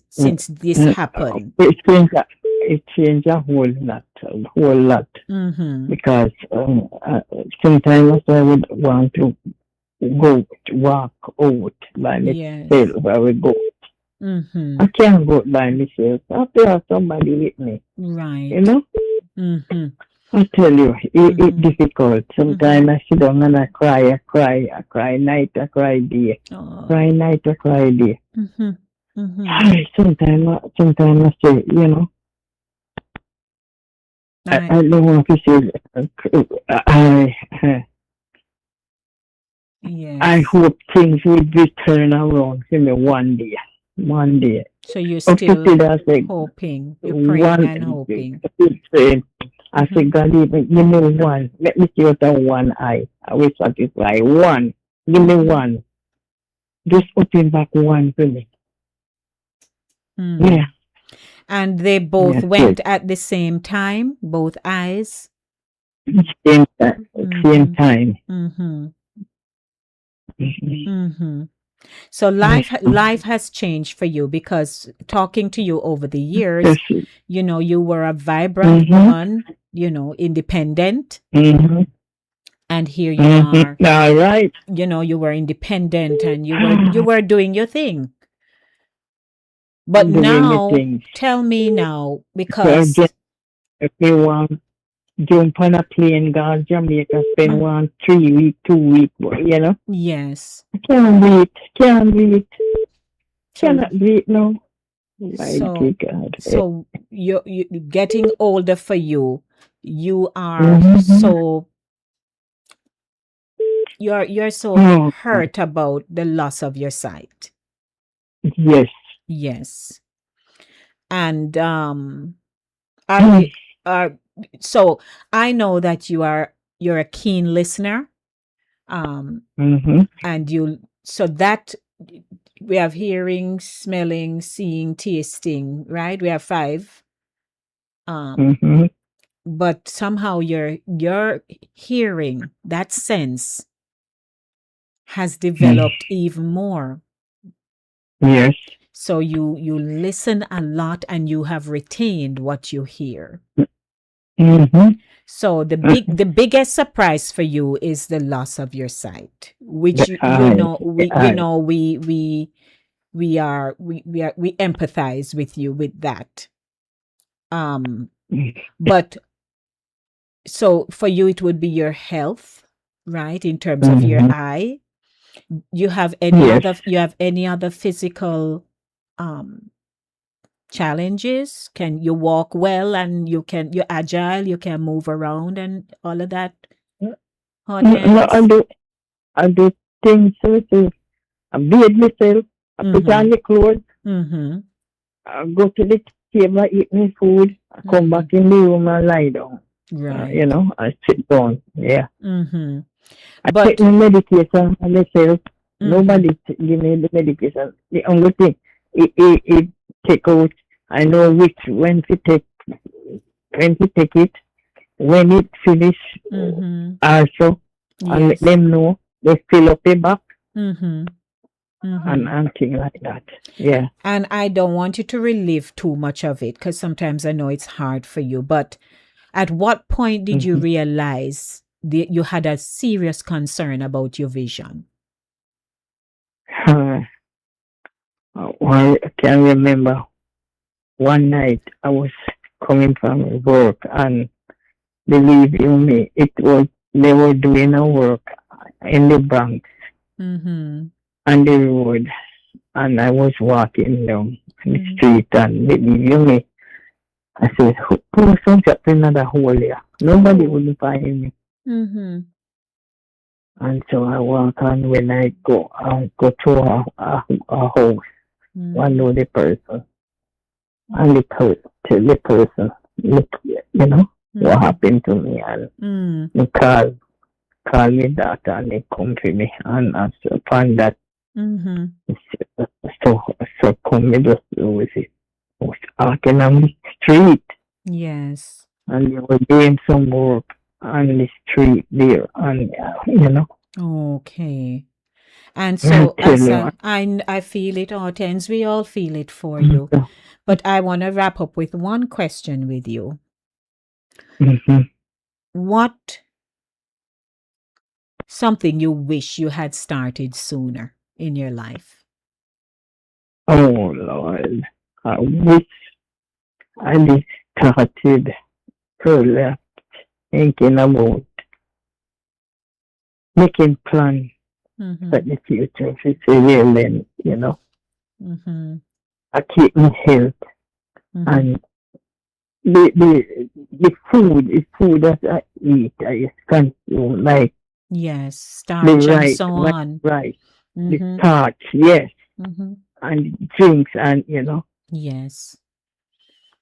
since this happened? It changed a whole lot. Mm-hmm. Because sometimes I would want to walk out by Yes. myself. I would go. Mm-hmm. I can't go by myself. I have to have somebody with me. Right. Mm-hmm. Mm-hmm. I tell you, it's Mm-hmm. difficult. Sometimes I sit down and I cry night, I cry day. Oh. Cry night, I cry day. Mm-hmm. Mm-hmm. Sometimes I say, I don't want to say, Yes. I hope things will be turned around for me one day. One day. So you're Up to still today, I say, hoping, you're praying and hoping. I say, God, give me one. Let me see what one eye. I will satisfy one. Give me one. Just open back one for me. Yeah. And they both Yes. went at the same time, both eyes. Same time. Same time. Mm-hmm. Mhm. Mm-hmm. So Yes. life has changed for you because talking to you over the years, Yes. you were a vibrant Mhm. woman, independent, Mhm. and here you Mhm. are. All right. You were independent and you were doing your thing. But Doing the now, things. tell me now, So again, because if you want jump on a plane, go to Jamaica, spend mm, 3 week, 2 week, yes. I can't breathe. Can't breathe. So Cannot breathe now. so Mighty God. so you getting older for you. You are Mhm. so you're so Oh, hurt about the loss of your sight. yes. Yes. And are you are so I know that you're a keen listener. Um Mhm. and so that we have hearing, smelling, seeing, tasting, right? We have five. Um Mhm. but somehow your hearing, that sense has developed even more. Yes. So you listen a lot and you have retained what you hear. Mhm. So the biggest surprise for you is the loss of your sight, which The eye. The we eye. we empathize with you with that. Um but so for you it would be your health, right? In terms of your Mhm. eye. Yes. You have any other physical um challenges? Can you walk well and you're agile, you can move around and all of that? Hard No, hands? I do things so I bathe myself, I put on Mm-hmm. the clothes, Mm-hmm. I go to the table, I eat my food, I come Mm-hmm. back in the room and lie down. Right. I sit down. Yeah. Mm-hmm. I take But my medication and myself. mm-hmm. Nobody give me the medication. The only thing it take out. I know which when to take it, when it finish Mm-hmm. also, and let Yes. them know they fill up the back Mm-hmm. Mm-hmm. and things like that. Yeah. And I don't want you to relive too much of it because sometimes I know it's hard for you. But at what point did you Mm-hmm. realize you had a serious concern about your vision? Well, I can remember one night I was coming from work and believe you me, it was they were doing a work in the Bronx Mm-hmm. on the road and I was walking down the Mm-hmm. street and believe you me, I said, who sent up another hole here? Nobody Oh. would find me. Mm-hmm. And so I walk on when I go to a house, one Mm-hmm. know the person. And tell the person, look, what Mm-hmm. happened to me and Mm-hmm. he call me doctor and they come to me and so upon that Mm-hmm. so so come me just with it. I was walking on the street Yes. and they were doing some work on the street there and Okay. And I so tell as you I feel it, Hortense, we all feel it for you. But I want to wrap up with one question with you. mm-hmm. What something you wish you had started sooner in your life? Oh Lord, I wish I had started earlier thinking about making plans for Mm-hmm. the future. If it's a real then, Mm-hmm. I keep my health Mm-hmm. and the food that I eat, I consume like Yes, the starch and rice, so white on. rice, the Mm-hmm. starch, yes, Mm-hmm. and drinks, and Yes.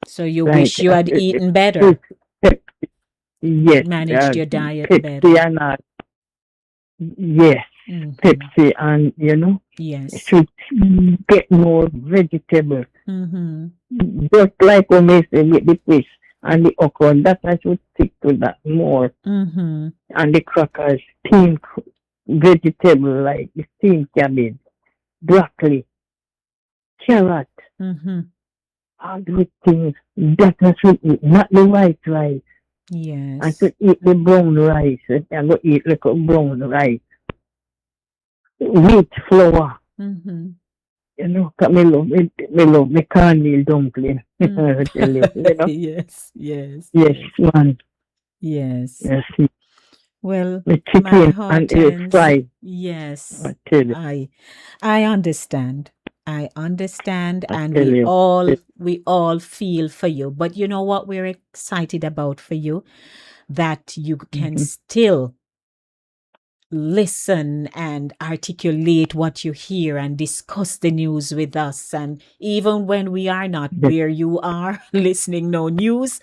So you like wish you had eaten Pepsi, better, yes, managed your diet Pepsi better. and yes, Pepsi, and Yes. should get more vegetable. Mm-hmm. Just like we make with the fish and the okra, that I should stick to that more. Mm-hmm. And the crackers, steamed vegetable like the steamed cabbage, broccoli, carrot, Mm-hmm. all those things. That I should eat, not the white rice. I Yes. should eat the brown rice. I go eat like a brown rice. Wheat flour. Mm-hmm. 'Cause me love me cornmeal dumpling. I tell you. Yes. Yes. Yes, man. Yes. Yes, Well, the my chicken heart and egg ends. fry. Yes. I tell you. I understand. I understand, I and tell you. we all feel for you. But you know what we're excited about for you? That you can still listen and articulate what you hear and discuss the news with us. And even when we are not Yes. where you are listening no news,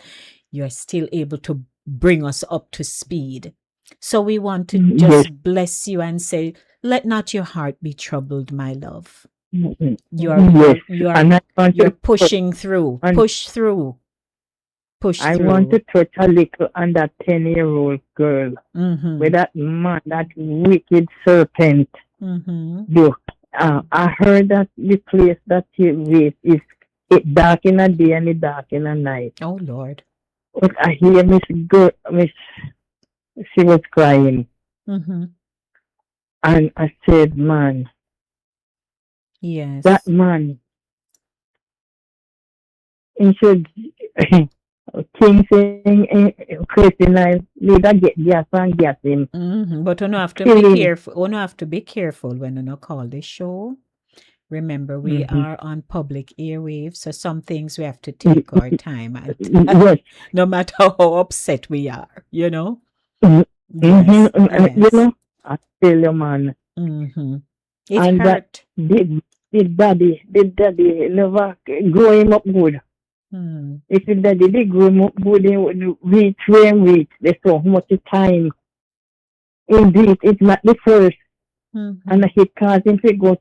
you're still able to bring us up to speed. So we want to Yes. just bless you and say, let not your heart be troubled, my love. You're Yes. you're And I want you're to pushing through. and Push through. Push I want to through. touch a little on that 10-year-old girl Mm-hmm. with that man, that wicked serpent. Mm-hmm. Do. I heard that the place that he lives is it dark in the day and it dark in the night. Oh Lord. But I hear Miss, she was crying, Mm-hmm. and I said, man, Yes. that man, he should, King saying, Christian, I need to get gas and get him. Mm-hmm. But you don't have to Kill be him. careful. You don't have to be careful when you not call this show. Remember, we Mhm. are on public airwaves, so some things we have to take our time at, Yes. no matter how upset we are, you know? Mhm. Yes, You yes. know, I tell you, man, Mm-hmm. It and that hurt. did daddy never grow him up good. Mm. If the daddy did grow him up good, he would reach where he reach. There's so much time. Indeed, it's not the first. Mm-hmm. And he caused him to go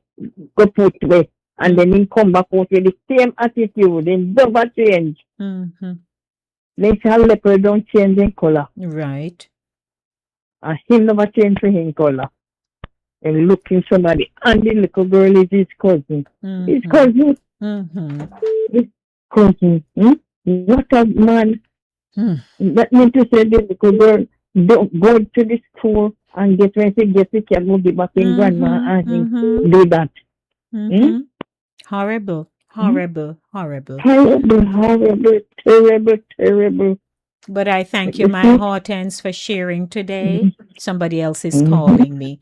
put away. And then he come back out with the same attitude. He never change. Mm-hmm. Then a leopard don't change in color. Right. And him never change for his color. And looking somebody. And the little girl is his cousin. His Mm-hmm. cousin. Mm-hmm. His cousin. What a man. Mm. That means to say the little girl don't go to the school and get when she gets it, can go give back in grandma and Mm-hmm. do that. Mm-hmm. Horrible. Horrible. Horrible. Horrible, horrible, terrible, terrible. But I thank you, You my see? Hortense, for sharing today. Somebody else is Mhm. calling me.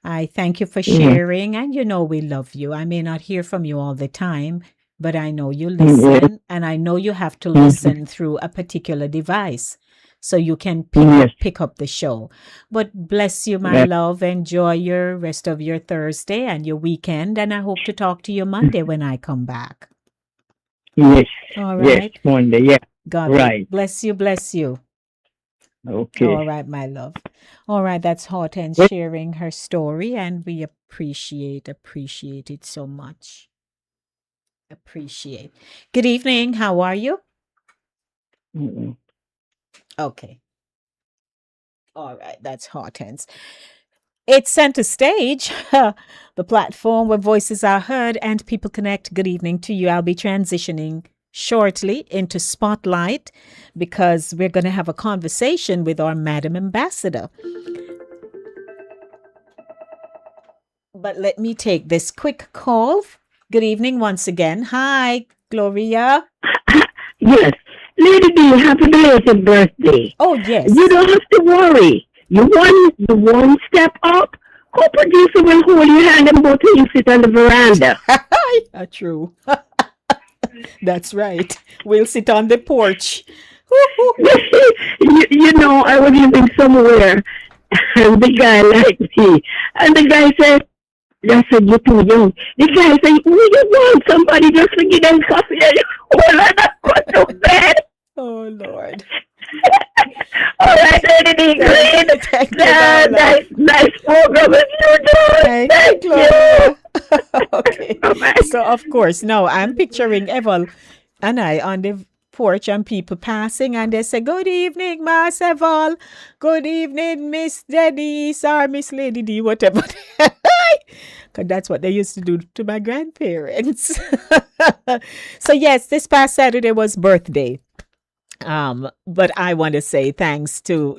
I thank you for Yeah. sharing, and you know we love you. I may not hear from you all the time, but I know you Yeah. listen, and I know you have to Mhm. listen through a particular device so you can Yes. pick up the show. But bless you, my Yes. love. Enjoy your rest of your Thursday and your weekend, and I hope to talk to you Monday when I come back. Yes. All Yes. right. Monday. Yeah. God Right. bless you. Bless you. Okay. All right, my love. All right, that's Hortense Yes. sharing her story, and we appreciate it so much. Appreciate. Good evening. How are you? Mm-mm. Okay. All right, that's Hortense. It's Center Stage, the platform where voices are heard and people connect. Good evening to you. I'll be transitioning shortly into Spotlight because we're going to have a conversation with our Madam Ambassador. But let me take this quick call. Good evening once again. Hi, Gloria. Yes. Lady D, happy belated birthday. Oh, yes. You don't have to worry. You one step up. Co-producer will hold your hand and both of you sit on the veranda. True. That's right. We'll sit on the porch. you know, I was living somewhere and the guy liked me. And the guy said, I said, you're too young. The guy said, you want somebody just to give them coffee and hold on, that was so bad. Oh, Lord. All right, Lady D. Green. Thank you, darling. Nice program with you, George. Thank you, Claudia. Okay. Bye-bye. So, of course, now I'm picturing Eval and I on the porch and people passing and they say, "Good evening, Miss Eval. Good evening, Miss Denise or Miss Lady D," whatever. Because that's what they used to do to my grandparents. So, yes, this past Saturday was birthday. But I want to say thanks to,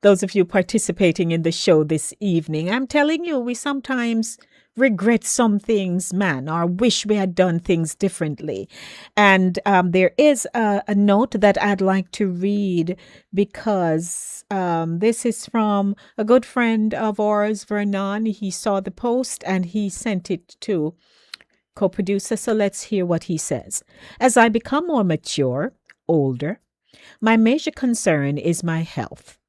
those of you participating in the show this evening. I'm telling you, we sometimes regret some things, man, or wish we had done things differently. And there is a note that I'd like to read because this is from a good friend of ours, Vernon. He saw the post and he sent it to co-producer. So let's hear what he says. As I become more mature, older, my major concern is my health.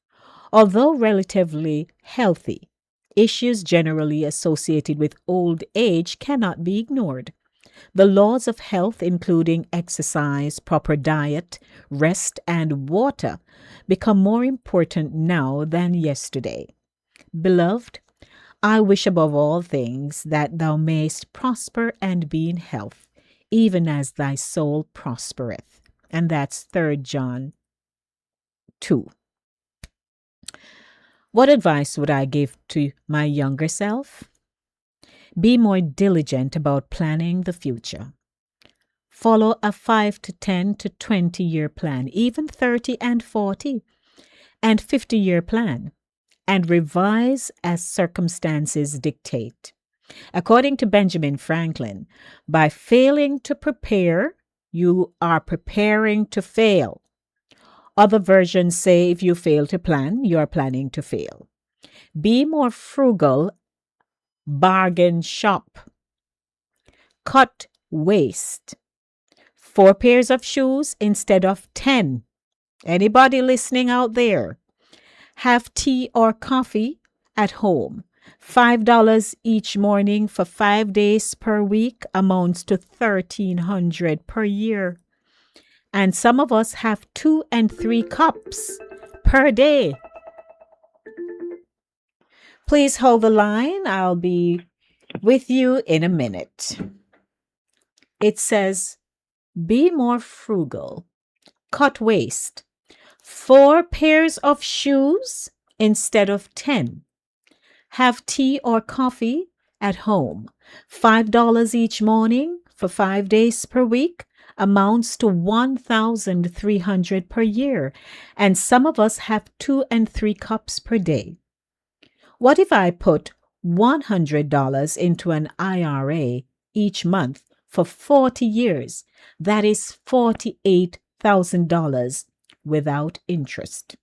Although relatively healthy, issues generally associated with old age cannot be ignored. The laws of health, including exercise, proper diet, rest, and water, become more important now than yesterday. Beloved, I wish above all things that thou mayst prosper and be in health, even as thy soul prospereth. And that's 3 John 2. What advice would I give to my younger self? Be more diligent about planning the future. Follow a 5 to 10 to 20-year plan, even 30 and 40 and 50-year plan, and revise as circumstances dictate. According to Benjamin Franklin, by failing to prepare, you are preparing to fail. Other versions say if you fail to plan, you are planning to fail. Be more frugal, bargain shop. Cut waste. 4 pairs of shoes instead of 10. Anybody listening out there? Have tea or coffee at home. $5 each morning for 5 days per week amounts to $1,300 per year. And some of us have 2 and 3 cups per day. Please hold the line. I'll be with you in a minute. It says, be more frugal. Cut waste. 4 pairs of shoes instead of 10. Have tea or coffee at home. $5 each morning for 5 days per week amounts to $1,300 per year, and some of us have 2 and 3 cups per day. What if I put $100 into an IRA each month for 40 years? That is $48,000 without interest.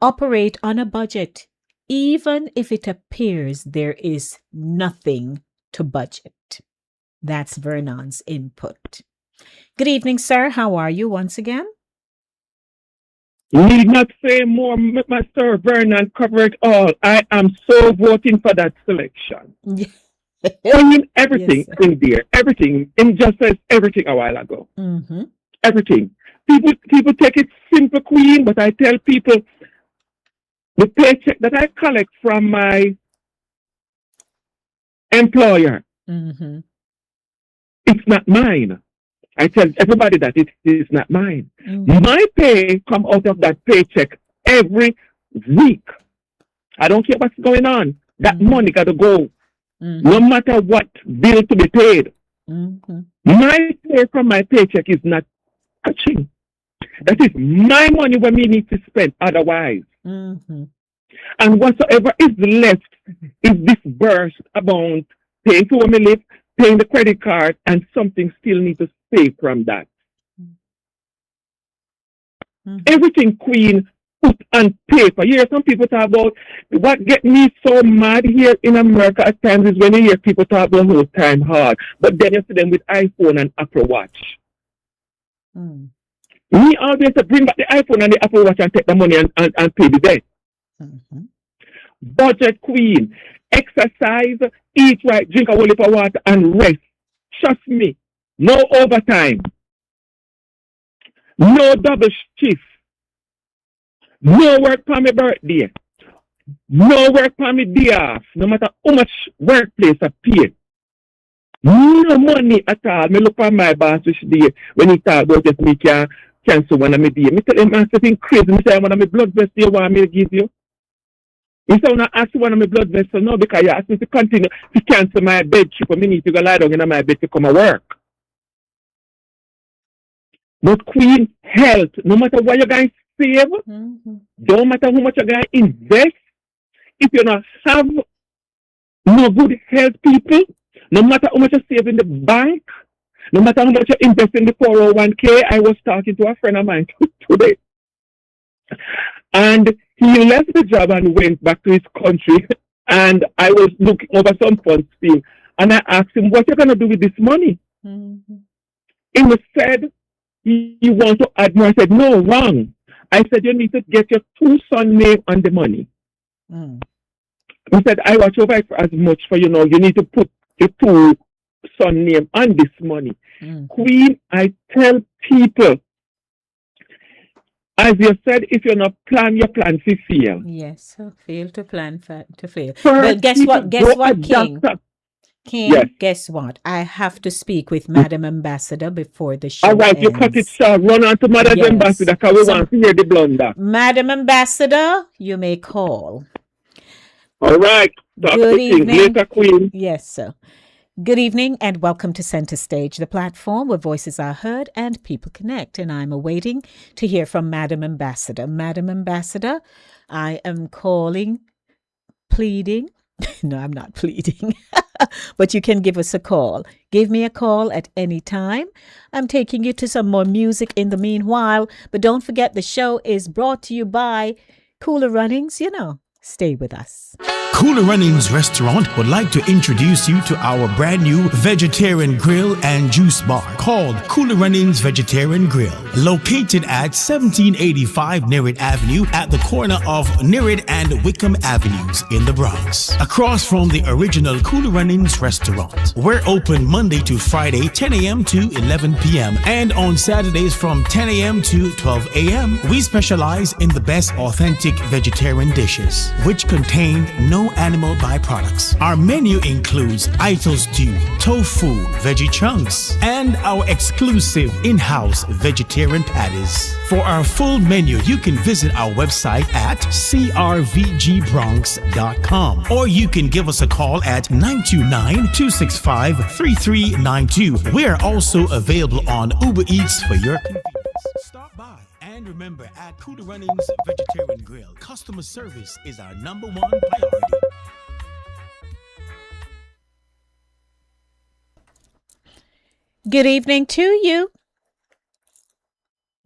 Operate on a budget, even if it appears there is nothing to budget. That's Vernon's input. Good evening, sir. How are you once again? Need not say more, Mr. Vernon covered all. I am so voting for that selection. Bringing everything in there, everything, injustice, everything a while ago. Mm-hmm. Everything. People take it simple, Queen, but I tell people the paycheck that I collect from my employer, Mm-hmm. it's not mine. I tell everybody that it is not mine. Mm-hmm. My pay come out of that paycheck every week. I don't care what's going on. That Mm-hmm. money got to go, Mm-hmm. no matter what bill to be paid. Mm-hmm. My pay from my paycheck is not touching. That is my money when we need to spend otherwise. Mm-hmm. And whatsoever is left is disbursed amount, paying for me live, paying the credit card, and something still need to pay from that. Mm-hmm. Everything, Queen, put on paper. You hear some people talk about what get me so mad here in America at times is when you hear people talk about whole time hard, but then you see them with iPhone and Apple Watch. Mm-hmm. Me always to bring back the iPhone and the Apple Watch and take the money and pay the debt. Mm-hmm. Budget, Queen. Exercise, eat right, drink a whole heap of water, and rest. Trust me. No overtime. No double shift. No work for my birthday. No work for me day off. No matter how much workplace I pay. No money at all. Me look for my boss which day when he talk about if me can cancel one of my day. Me tell him I'm something crazy. Me say one of my blood vessels you want me to give you. He say when I ask you one of my blood vessels no because you ask me to continue to cancel my bed trip and me need to go lie down in my bed to come to work. But Queen, health, no matter what you guys save, don't matter how much you guys invest, if you don't have no good health people, no matter how much you save in the bank, no matter how much you invest in the 401k, I was talking to a friend of mine today. And he left the job and went back to his country. And I was looking over some funds still. And I asked him, what are you going to do with this money? He said, you want to add more? I said, no, wrong. I said, you need to get your 2 sons' name on the money. He said, I watch over it for as much for you know. You need to put your 2 sons' name on this money. Queen, I tell people, as you said, if you not plan, your plan to fail. Yes, so fail to plan to fail. First, Well, guess what? Guess what, King? doctor. King, Yes. guess what? I have to speak with Madam Ambassador before the show All right, you cut it ends. short. Run on to Mother Yes. Ambassador because we So, want to hear the blunder. Madam Ambassador, you may call. All right. Talk Good to King. evening. Later, Queen. Yes, sir. Good evening and welcome to Center Stage, the platform where voices are heard and people connect. And I'm awaiting to hear from Madam Ambassador. Madam Ambassador, I am calling, pleading. No, I'm not pleading, but you can give us a call. Give me a call at any time. I'm taking you to some more music in the meanwhile, but don't forget the show is brought to you by Cooler Runnings. You know, stay with us. Cooler Runnings Restaurant would like to introduce you to our brand new vegetarian grill and juice bar called Cooler Runnings Vegetarian Grill, located at 1785 Nerid Avenue at the corner of Nerid and Wickham Avenues in the Bronx, across from the original Cooler Runnings Restaurant. We're open Monday to Friday, 10 a.m. to 11 p.m. and on Saturdays from 10 a.m. to 12 a.m. We specialize in the best authentic vegetarian dishes, which contain no animal byproducts. Our menu includes idol stew, tofu, veggie chunks, and our exclusive in-house vegetarian patties. For our full menu, you can visit our website at crvgbronx.com or you can give us a call at 929-265-3392. We are also available on Uber Eats for your convenience. Stop by. And remember, at Cooler Runnings Vegetarian Grill, customer service is our #1 priority. Good evening to you.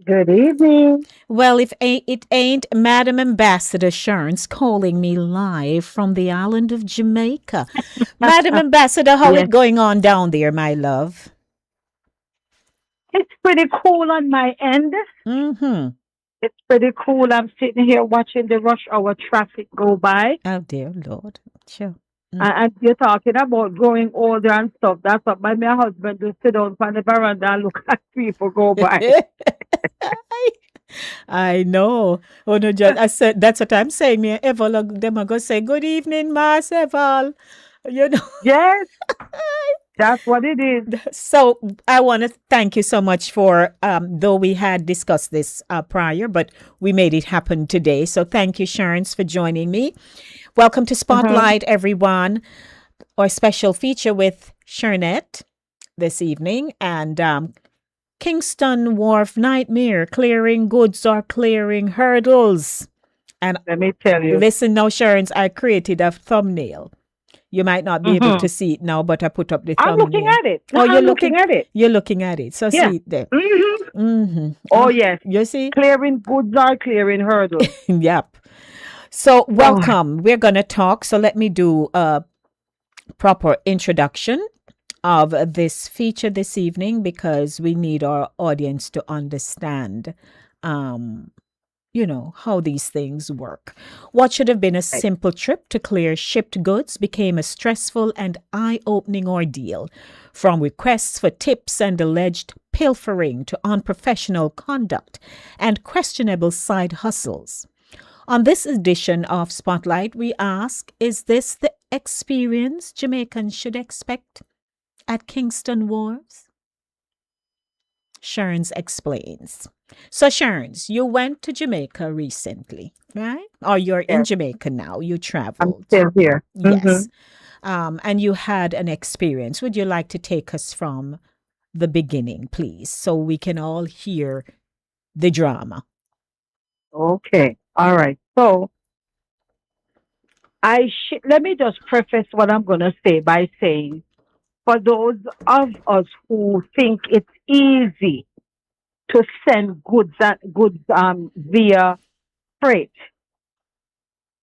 Good evening. Well, if it ain't Madam Ambassador Sharns calling me live from the island of Jamaica. Madam Ambassador, how Yes. it going on down there, my love? It's pretty cool on my end. Mm-hmm. It's pretty cool. I'm sitting here watching the rush hour traffic go by. Oh, dear Lord. Sure. And you're talking about growing older and stuff. That's what my husband do, sit down on the veranda and look at people go by. I know. Oh no, John. I said that's what I'm saying. Me and Eval, them are gonna say good evening, Mas Eval. You know. Yes, that's what it is. So I want to thank you so much for, though we had discussed this prior, but we made it happen today. So thank you, Sharns, for joining me. Welcome to Spotlight, everyone. Our special feature with Sharnette this evening. And Kingston Wharf Nightmare, clearing goods are clearing hurdles. And Let me tell you. listen now, Sharns, I created a thumbnail. You might not be able to see it now, but I put up the I'm thumbnail. looking at it. Oh, you're I'm looking at it. You're looking at it. So Yeah. see it there. Mm-hmm. Oh, yes. You see? Clearing goods are clearing hurdles. Yep. So welcome. We're going to talk. So let me do a proper introduction of this feature this evening because we need our audience to understand, how these things work. What should have been a simple trip to clear shipped goods became a stressful and eye-opening ordeal, from requests for tips and alleged pilfering to unprofessional conduct and questionable side hustles. On this edition of Spotlight, we ask, is this the experience Jamaicans should expect at Kingston Wharves? Sherns explains. So, Sherns, you went to Jamaica recently, right? Or you're in Yes, Jamaica now. You I'm traveled. still here. Yes. And you had an experience. Would you like to take us from the beginning, please, so we can all hear the drama? Okay. All right. So let me just preface what I'm going to say by saying, for those of us who think it's easy to send goods via freight,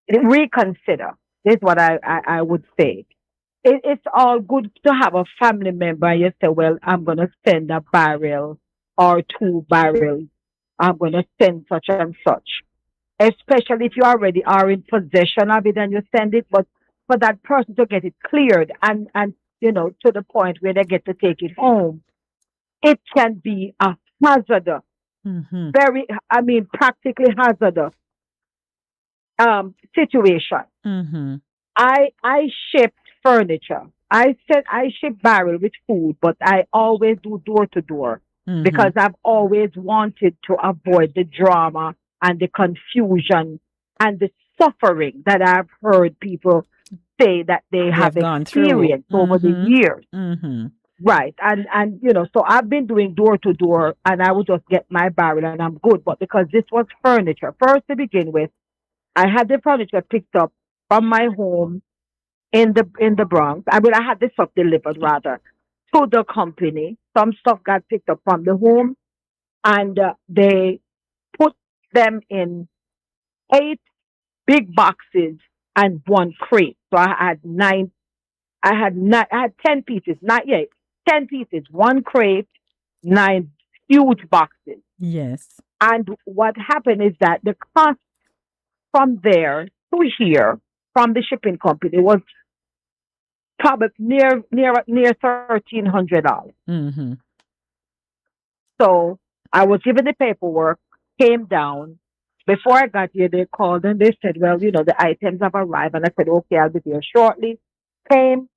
reconsider. This is what I would say. It's all good to have a family member. You say, well, I'm going to send a barrel or 2 barrels. I'm going to send such and such. Especially if you already are in possession of it and you send it. But for that person to get it cleared and to the point where they get to take it home, it can be a hazardous, Mm-hmm. practically hazardous situation. Mm-hmm. I shipped furniture. I said I ship barrel with food, but I always do door to door Mm-hmm. because I've always wanted to avoid the drama and the confusion and the suffering that I've heard people say that they have They've gone through. experienced over the Mm-hmm. years. Mm-hmm. Right. And so I've been doing door to door and I would just get my barrel and I'm good. But because this was furniture, first to begin with, I had the furniture picked up from my home in the Bronx. I had the stuff delivered rather to the company. Some stuff got picked up from the home, and they put them in 8 big boxes and 1 crate. So I had nine. I had nine. I had 10 pieces. Not yet. 10 pieces. 1 crate. 9 huge boxes. Yes. And what happened is that the cost from there to here from the shipping company was probably near $1,300. Mm-hmm. So I was given the paperwork, came down. Before I got here, they called and they said, well, the items have arrived. And I said, okay, I'll be there shortly. Came,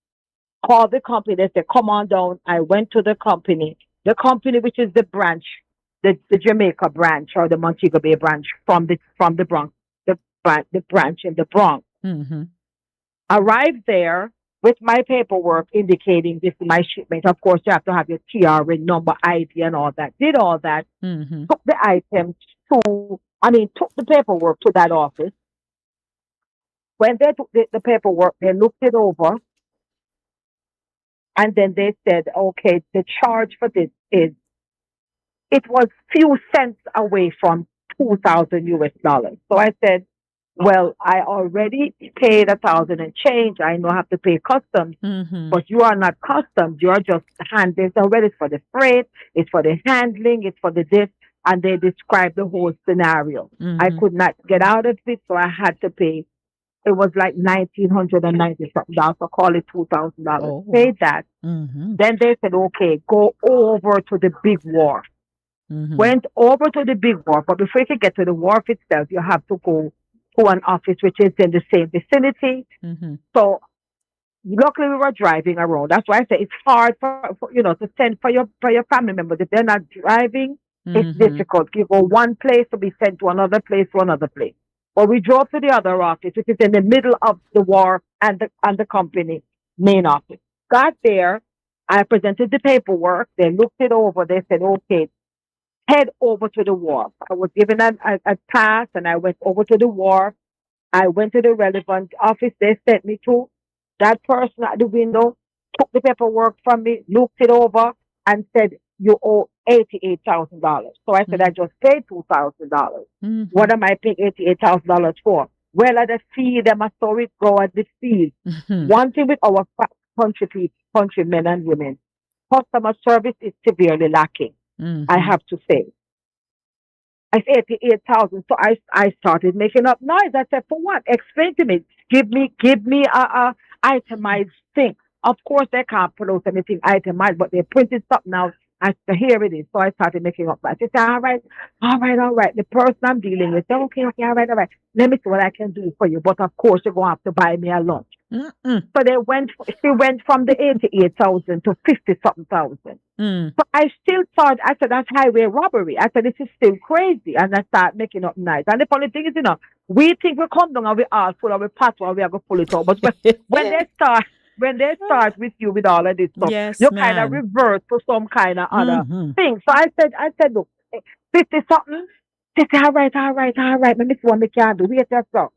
called the company. They said, come on down. I went to the company. The company, which is the branch, the Jamaica branch or the Montego Bay branch from the Bronx, the branch in the Bronx. Mm-hmm. Arrived there with my paperwork indicating this is my shipment. Of course, you have to have your TRN number, ID, and all that. Did all that. Mm-hmm. Took the items took the paperwork to that office. When they took the paperwork, they looked it over, and then they said, okay, the charge for this it was few cents away from 2,000 US dollars. So I said, well, I already paid 1,000 and change. I know I have to pay customs, Mm-hmm. but you are not customs. You are just handling. Already it's for the freight, it's for the handling, it's for the this, and they described the whole scenario. I Mm-hmm. could not get out of it, so I had to pay. It was like 1,990 something dollars. So call it $2,000. Oh. Paid that. Mm-hmm. Then they said, okay, go over to the big wharf. Mm-hmm. Went over to the big wharf, but before you can get to the wharf itself, you have to go to an office which is in the same vicinity. Mm-hmm. So luckily we were driving around. That's why I say it's hard for to send for your family members. If they're not driving, it's Mm-hmm. difficult. You go one place to be sent to another place to another place. But we drove to the other office, which is in the middle of the wharf and the company main office. Got there, I presented the paperwork. They looked it over. They said, okay, head over to the wharf. I was given a pass and I went over to the wharf. I went to the relevant office they sent me to. That person at the window took the paperwork from me, looked it over, and said, you owe $88,000. So I said, I just paid $2,000. Mm-hmm. What am I paying $88,000 for? Well, at the fee, them a story go at the fee. Mm-hmm. One thing with our countrymen and women, customer service is severely lacking. Mm-hmm. I have to say. I said 88,000. So I started making up noise. I said, for what? Explain to me. Give me a itemized thing. Of course, they can't put out anything itemized, but they printed something out I said, here it is. So I started making up that. She said, all right, all right, all right. The person I'm dealing with said, okay, okay, all right, all right. Let me see what I can do for you. But of course, you're going to have to buy me a lunch. Mm-mm. So she went from the 88,000 to 50 something thousand. Mm. So I still thought, I said, that's highway robbery. I said, this is still crazy. And I start making up nice. And the funny thing is, we think we come down and we all full of we pass and we are going to pull it out. But when they start with you with all of this stuff, Yes, you kind of ma'am. revert to some kind of other Mm-hmm. thing. So I said, look, 50 something. She said, all right, all right, all right. Let me see what we can do. Wait a second.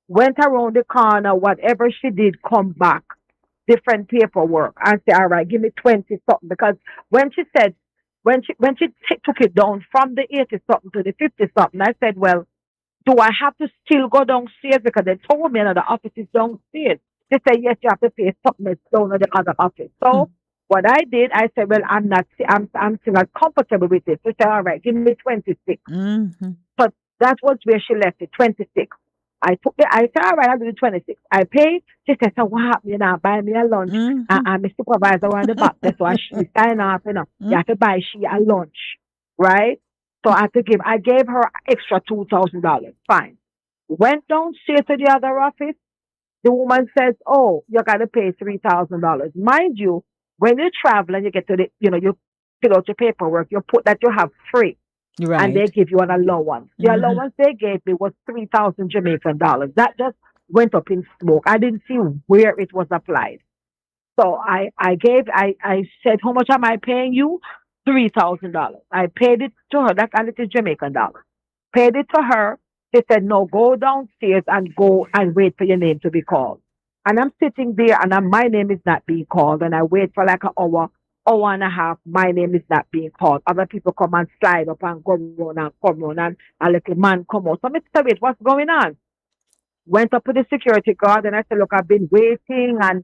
Went around the corner, whatever she did, come back, different paperwork, and say, all right, give me 20 something. Because when she said, when she took it down from the 80 something to the 50 something, I said, well, do I have to still go downstairs? Because they told me that the office is downstairs. They said, yes, you have to pay something that's down at the other office. So what I did, I said, well, I'm still not comfortable with it. She said, all right, give me 26. Mm-hmm. But that was where she left it, 26. I said, all right, I'll do the 26. I paid. She said, so what happened? Buy me a lunch. Mm-hmm. And my supervisor on the back, that's why she sign off, You have to buy she a lunch, right? So I gave her extra $2,000. Fine. Went downstairs to the other office. The woman says, oh, you got to pay $3,000. Mind you, when you travel and you get to you fill out your paperwork, you put that you have free. And they Right. give you an allowance. The Mm-hmm. allowance they gave me was 3,000 Jamaican dollars. That just went up in smoke. I didn't see where it was applied. So I said, how much am I paying you? $3,000. I paid it to her. That's and it is Jamaican dollars. Paid it to her. She said, no, go downstairs and go and wait for your name to be called. And I'm sitting there and my name is not being called. And I wait for like an hour and a half. My name is not being called. Other people come and slide up and go run and come run and a little man come out. So I said, wait, what's going on? Went up to the security guard and I said, look, I've been waiting and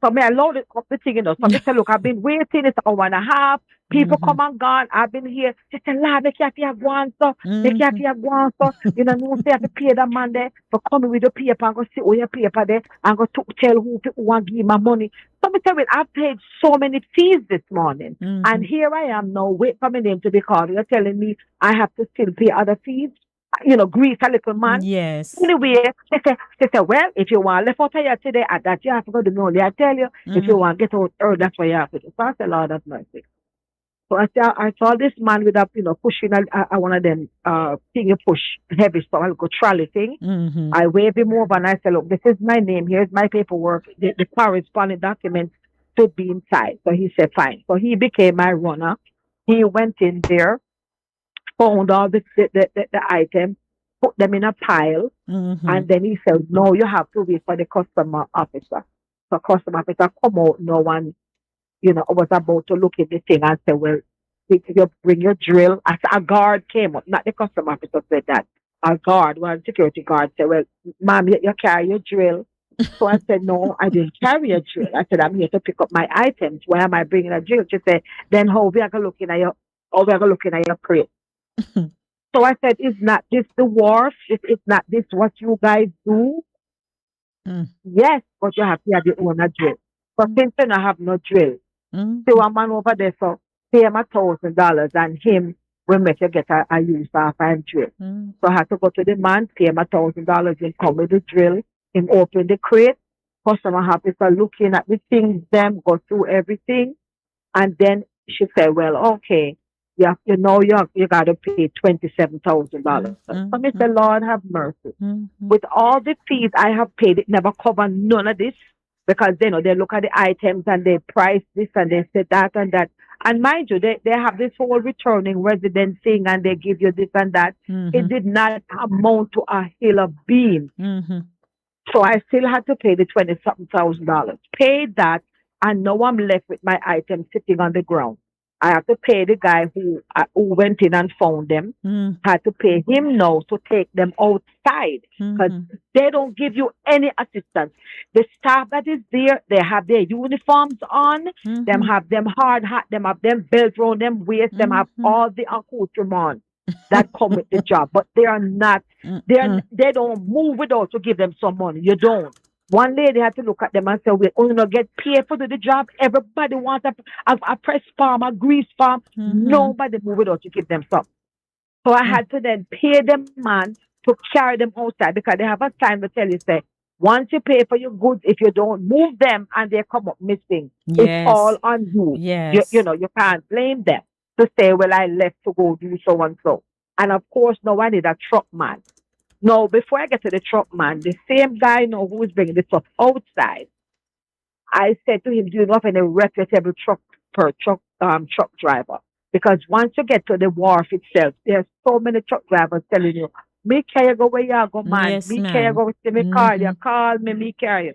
so me I loaded up the thing, So me say, look, I've been waiting, it's an hour and a half. People come and gone. I've been here. She said, Lord, they can't have one, so they can't have one, so no say I have to pay the man there for coming with the paper and go sit with your paper there and go to tell who want to give my money. So me say, wait, I've paid so many fees this morning. And here I am now, wait for my name to be called. You're telling me I have to still pay other fees? Grease a little man. Yes. Anyway, she said, well, if you want left out here today at that, you have to go to the only. I tell you, if you want to get out early, that's what you have to do. So I said, Lord, that's mercy. So I saw this man with a, pushing one of them, thing you push heavy stuff, like a trolley thing. Mm-hmm. I waved him over and I said, look, this is my name. Here's my paperwork. The corresponding documents should be inside. So he said, fine. So he became my runner. He went in there, found all the items, put them in a pile, and then he said, no, you have to wait for the customer officer. So customer officer come out, no one, was about to look at the thing and say, well, you bring your drill. As a guard came up, not the customer officer said that. A guard, one security guard said, well, ma'am, you carry your drill. So I said, no, I didn't carry a drill. I said, I'm here to pick up my items. Why am I bringing a drill? She said, then how we are going to look at your crate? So I said, is not this the wharf? Is not this what you guys do? Yes, but you have to have your own drill. But since you don't have no drill, so a man over there, so pay him $1,000 and him will make you get a use of a drill. So I had to go to the man, pay him $1,000 and come with the drill, him open the crate, customer officer looking at the things, them go through everything, and then she said, well, okay. You got to pay $27,000. So I said, Lord, have mercy. With all the fees I have paid, it never covered none of this because they look at the items and they price this and they say that and that. And mind you, they have this whole returning resident thing and they give you this and that. It did not amount to a hill of beans. So I still had to pay the $20,000. Paid that, and now I'm left with my items sitting on the ground. I have to pay the guy who went in and found them. Had to pay him now to take them outside because they don't give you any assistance. The staff that is there, they have their uniforms on, them have them hard hat, them have them belt around them waist, them have all the accoutrement that come with the job, but they are not. They don't move without to give them some money. You don't. One lady had to look at them and say, we only not get paid for the job. Everybody wants a press farm, a grease farm. Nobody move without you give them some. So I had to then pay them man to carry them outside because they have a sign to tell you, say, once you pay for your goods, if you don't move them and they come up missing, it's all Yes. on you. You Yes. know, you can't blame them to say, well, I left to go do so and so. And of course, now I need a truck man. No, before I get to the truck man, the same guy know who is bringing the stuff outside. I said to him, "Do you know of any reputable truck driver?" Because once you get to the wharf itself, there's so many truck drivers telling you, "Me carry go where you go, man. Yes, Me carry ma'am. go with me car. You Mm-hmm. call me, me carry you."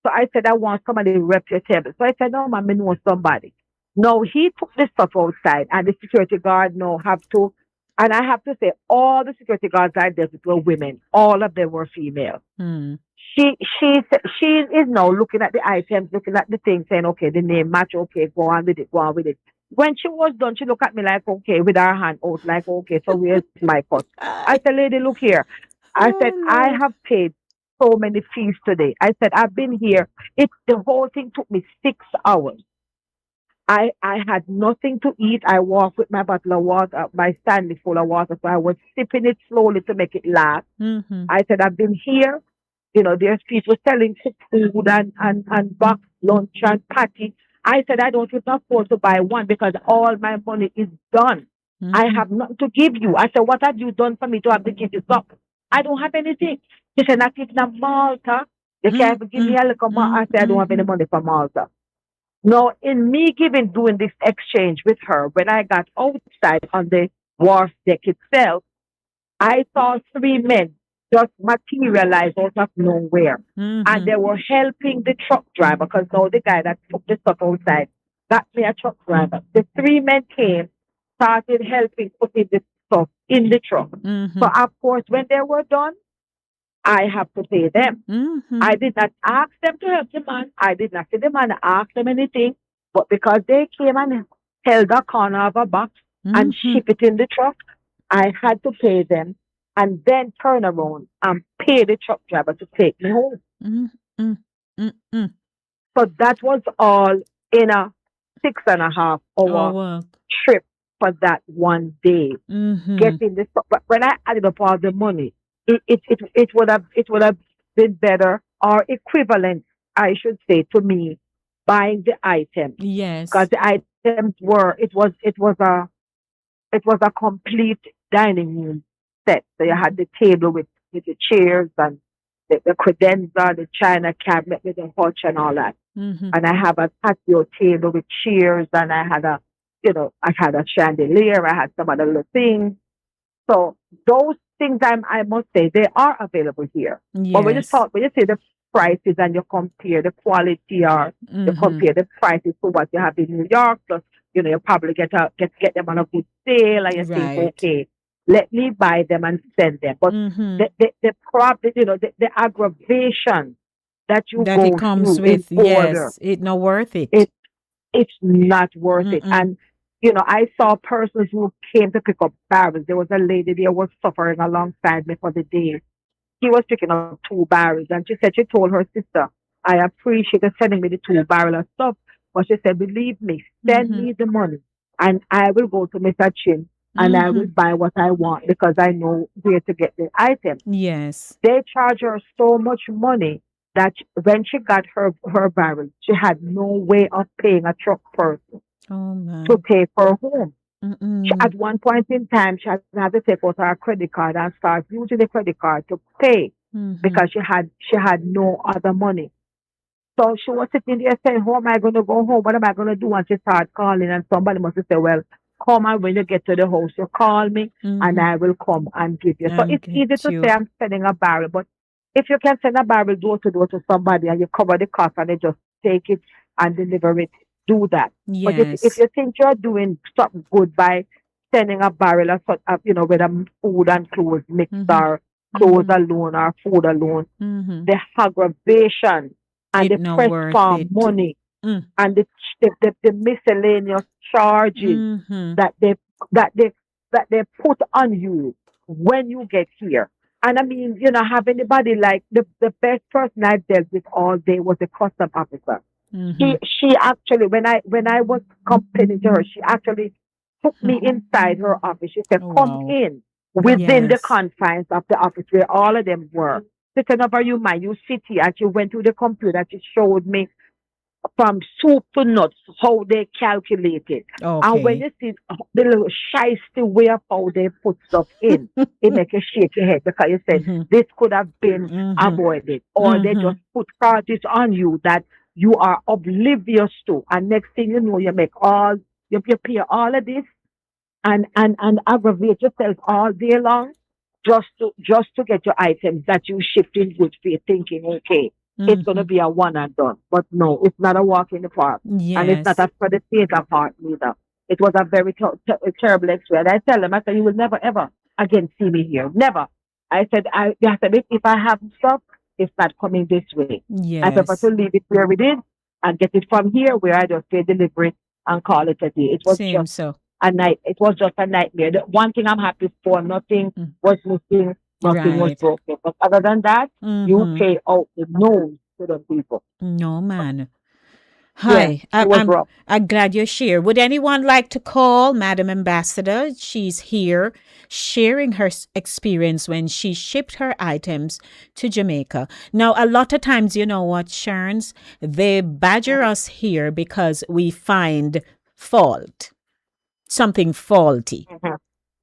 So I said, "I want somebody reputable." So I said, "No, man, me know somebody." No, he took the stuff outside, and the security guard now have to. And I have to say, all the security guards I dealt with were women. All of them were female. Mm. She is now looking at the items, looking at the things, saying, okay, the name match, okay, go on with it, go on with it. When she was done, she looked at me like, okay, with her hand out, like, okay, so where's my cut? I said, lady, look here. I said, Oh I Lord. have paid so many fees today. I said, I've been here. The whole thing took me 6 hours. I had nothing to eat. I walked with my bottle of water, my Stanley full of water, so I was sipping it slowly to make it last. Mm-hmm. I said, I've been here. You know, there's people selling cooked food and box lunch and patty. I said, I don't even afford to buy one because all my money is done. I Mm-hmm. have nothing to give you. I said, what have you done for me to have to give you something? I don't have anything. She said, not even a Malta. They can't even give me a little Malta. I said, I don't have any Mm-hmm. money for Malta. Now, in me doing this exchange with her, when I got outside on the wharf deck itself, I saw three men just materialize out of nowhere. And Mm-hmm. they were helping the truck driver because now the guy that took the stuff outside got me a truck driver. The three men came, started helping putting the stuff in the truck. Mm-hmm. So, of course, when they were done, I have to pay them. Mm-hmm. I did not ask them to help the man. I did not see the man ask them anything. But because they came and held a corner of a box and Mm-hmm. ship it in the truck, I had to pay them and then turn around and pay the truck driver to take me home. Mm-hmm. Mm-hmm. So that was all in a 6.5 hour Our. trip for that one day. Mm-hmm. Getting this, but when I added up all the money, it would have been better or equivalent, I should say, to me buying the items because Yes. the items were it was a complete dining room set. So you had the table with the chairs and the credenza, the china cabinet with the hutch and all that. Mm-hmm. And I have a patio table with chairs and I had a chandelier, I had some other little things. So those things I must say they are available here. But Yes. when you see the prices and you compare the quality or you Mm-hmm. compare the prices to what you have in New York, plus you probably get them on a good sale and you think, Right. okay, let me buy them and send them. But Mm-hmm. the problem, the aggravation that you That it go comes through in with, order, yes, it not worth it. it it's not worth it. Mm-mm. And I saw persons who came to pick up barrels. There was a lady there was suffering alongside me for the day. She was picking up 2 barrels, and she said she told her sister, "I appreciate her sending me the 2 barrel of stuff," but she said, "Believe me, send Mm-hmm. me the money, and I will go to Mr. Chin and I will Mm-hmm. buy what I want because I know where to get the item." Yes. They charge her so much money that when she got her barrel, she had no way of paying a truck person Oh to my. take her home. Mm-mm. At one point in time, she had to take out her credit card and start using the credit card to pay Mm-hmm. because she had no other money. So she was sitting there saying, "How am I going to go home? What am I going to do?" And she started calling, and somebody must have said, "Well, come and when you get to the house, you call me, and Mm-hmm. I will come and give you." So I'll it's easy get to say you. I'm sending a barrel, but if you can send a barrel door to door to somebody and you cover the cost and they just take it and deliver it, do that. But if Yes. you think you're doing something good by sending a barrel of, whether food and clothes mixed Mm-hmm. or clothes Mm-hmm. alone or food alone, Mm-hmm. the aggravation and It the not press worth farm it. money Mm. and the miscellaneous charges Mm-hmm. that they that they that they put on you when you get here. And I mean, you know, have anybody like the best person I dealt with all day was a custom officer. Mm-hmm. She actually when I was complaining to her, she actually took me inside her office. She said, Oh, "Come wow. in within the Yes. confines of the office where all of them were." She said, "Never you mind, you sit here." And she went to the computer. She showed me from soup to nuts how they calculate it. And when Okay. you see the little shiesty way of how they put stuff in, it makes you shake your head because you said Mm-hmm. this could have been Mm-hmm. avoided, or they Mm-hmm. just put charges on you that you are oblivious to, and next thing you know, you pay all of this and aggravate yourself all day long just to get your items that you shipped in good faith, thinking, okay, it's gonna Mm-hmm. be a one and done. But no, it's not a walk in the park, and it's not Yes. a for the faint of heart neither. It was a very terrible experience. I tell them, I said, you will never ever again see me here, never. I said, if I have stuff, it's not coming this way. I prefer to Yes. leave it where it is and get it from here, where I just pay delivery and call it a day. It was Same just so. a night. It was just a nightmare. The one thing I'm happy for, nothing Mm. was missing, nothing was Right. broken. But other than that, you Mm-hmm. pay out the nose to the people. No man. Yeah, Hi, it was rough. I'm glad you're here. Would anyone like to call Madam Ambassador? She's here sharing her experience when she shipped her items to Jamaica. Now, a lot of times, you know what, Sharns, they badger us here because we find fault, something faulty Mhm,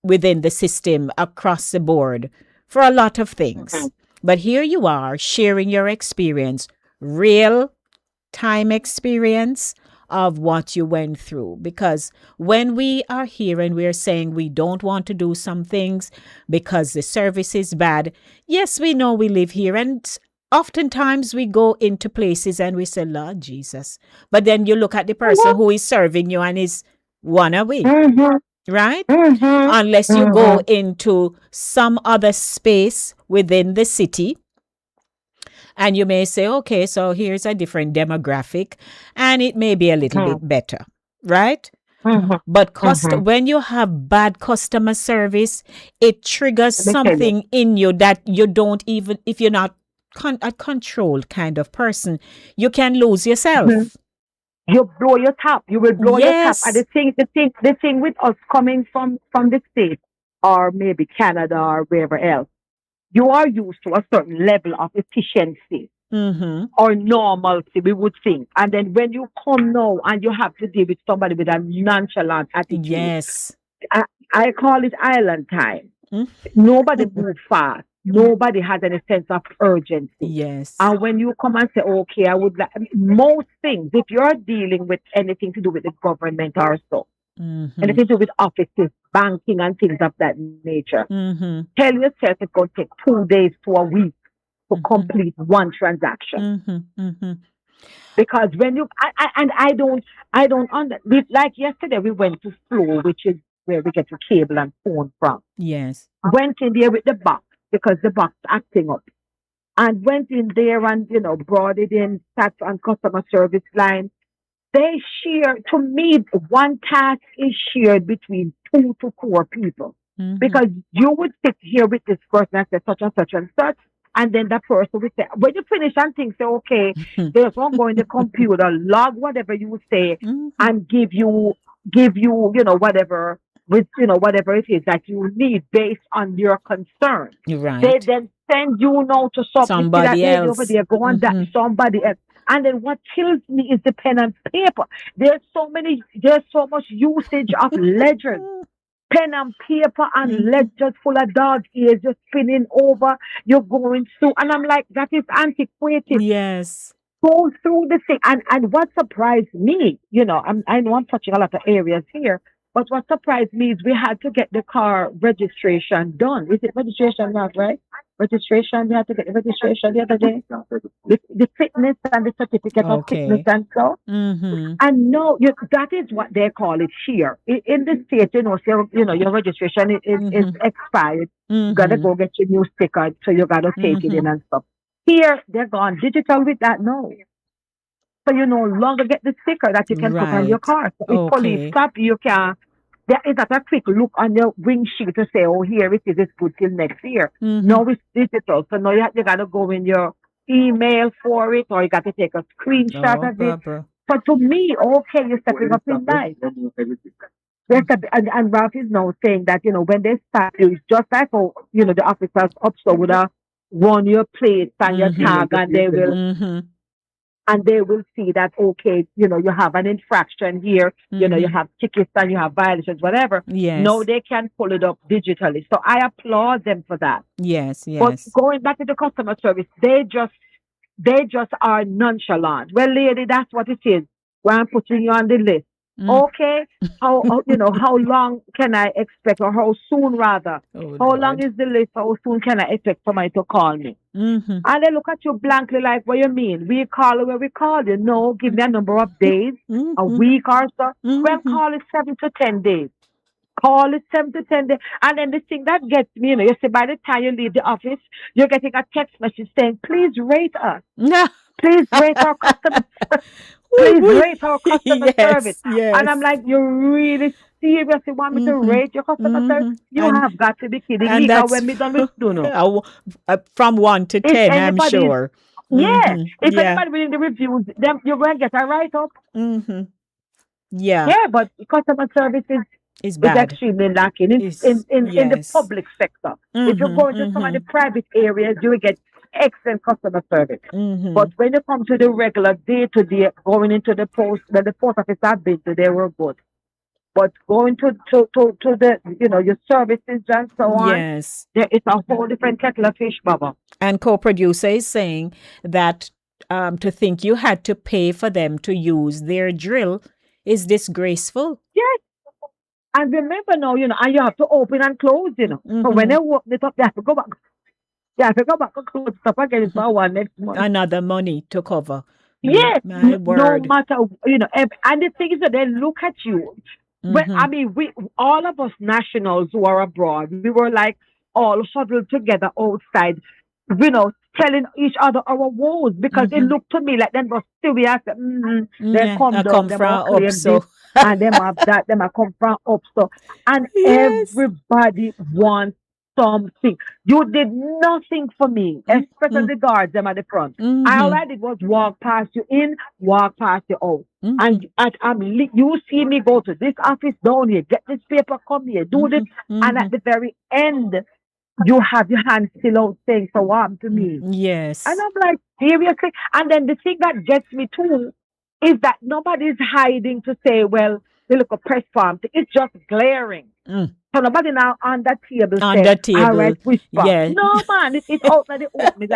within the system across the board for a lot of things. mhm, But here you are sharing your experience, real time experience of what you went through. Because when we are here and we're saying we don't want to do some things because the service is bad, yes, we know we live here. And oftentimes we go into places and we say, Lord Jesus. But then you look at the person who is serving you and is one away, mhm, right? mhm, Unless you go mhm, into some other space within the city and you may say, okay, so here's a different demographic and it may be a little mhm, bit better, right? mhm, But mhm. when you have bad customer service, it triggers Let me tell you. something in you that you don't even, if you're not a controlled kind of person, you can lose Mhm. yourself. You blow your top. You will blow your top. And Yes. the thing with us coming from the States or maybe Canada or wherever else, you are used to a certain level of efficiency Mm-hmm. or normalcy, we would think. And then when you come now and you have to deal with somebody with a nonchalant attitude, Yes. I, I call it island time. Mm. Nobody moves fast. Nobody has any sense of urgency. Yes. And when you come and say, okay, I would like, most things, if you're dealing with anything to do with the government or so, Mm-hmm. anything to do with offices, banking, and things of that nature, Mm-hmm. tell yourself it's going to take 2 days to a week to Mm-hmm. complete one transaction. Mm-hmm. Mm-hmm. Because when you and I don't under like yesterday we went to Flow, which is where we get the cable and phone from. Yes. Went in there with the box because the box acting up, and went in there and brought it in, sat on customer service line. They share to me one task is shared between 2 to 4 people Mm-hmm. because you would sit here with this person and say such and such and such, and then that person would say when you finish and think say okay, there's one go in the computer, log whatever you say, Mm-hmm. and give you whatever whatever it is that you need based on your concern. They Right. then send you now to you see that Somebody lady over else. there, go on that Mm-hmm. somebody else. And then what kills me is the pen and paper. There's so much usage of ledgers, pen and paper and Mm-hmm. ledgers full of dog ears just spinning over. You're going through, and I'm like, that is antiquated. Yes. Go through the thing. And what surprised me, I know I'm touching a lot of areas here, but what surprised me is we had to get the car registration done. Is it registration not right? Registration, we had to get the registration the other day. The fitness and the certificate of fitness Okay. and so. Mm-hmm. And no, that is what they call it here. In the States, so your registration is Mm-hmm. expired. You gotta Mm-hmm. go get your new sticker, so you gotta take it Mm-hmm. in and stuff. Here, they're gone digital with that. No, so you no longer get the sticker that you can put on your Right. car. So if police Okay. stop you, you can. There is not a quick look on your windshield to say, oh, here it is, it's good till next year. Mm-hmm. No, it's digital. So now you got to go in your email for it, or you got to take a screenshot Oh, of it. Barbara. But to me, okay, you're stepping up in life. Yes, and Ralph is now saying that, when they start you, it's just like how, the officers up so would have run your plates and your tag, and Mm-hmm. they will see that, okay, you have an infraction here, you have tickets and you have violations, whatever. Yes. No, they can pull it up digitally. So I applaud them for that. Yes, But yes. going back to the customer service, they just are nonchalant. Well, lady, that's what it is. Well, I'm putting you on the list. Okay, how long can I expect, or how soon rather? Oh, How Lord. long is the list? How soon can I expect somebody to call me? Mm-hmm. And they look at you blankly like, what you mean? We call you where we call you. No, give me a number of days, a week or so. Well, call it 7 to 10 days. Call it 7 to 10 days. And then the thing that gets me, you see, by the time you leave the office, you're getting a text message saying, please rate us. Please rate our customer Please rate our customer service. Yes. And I'm like, you really seriously want me to rate your customer service? You have got to be kidding and me. Because that's when we done with Duno, from 1 to 10, I'm anybody- sure. yeah, if Yeah. anybody reading the reviews, then you're going to get a write-up. Mm-hmm. Yeah. Yeah, but customer service is bad. extremely lacking in the yes. public sector. If you go into some of the private areas, you will get excellent customer service. But when you come to the regular day-to-day, going into the post, the post office I've been to, they were good. But going to the, your services and so on, Yes. it's a whole different kettle of fish, Baba. And co-producer is saying that to think you had to pay for them to use their drill is disgraceful. Yes. And remember now, and you have to open and close, So when they open it up, they have to go back. They have to go back and close stuff again. It's for one next month. Another money to cover. Yes. My word. No matter, and the thing is that they look at you. But I mean, we all of us nationals who are abroad, we were like all huddled together outside, telling each other our woes, because it looked to me like them was serious. They come down, them all claim this, and them have that, them have come from up so, and everybody wants something. You did nothing for me, especially the guards them at the front. All I did was walk past you in, walk past you out. And you see me go to this office down here, get this paper, come here, do this, and at the very end, you have your hands still out saying so warm to me. Yes. And I'm like, seriously? And then the thing that gets me too is that nobody's hiding to say, well, they look a press farm. It's just glaring. So nobody now on that table on say, the table. all right, whisper. Yeah. No, man, it's out of the open.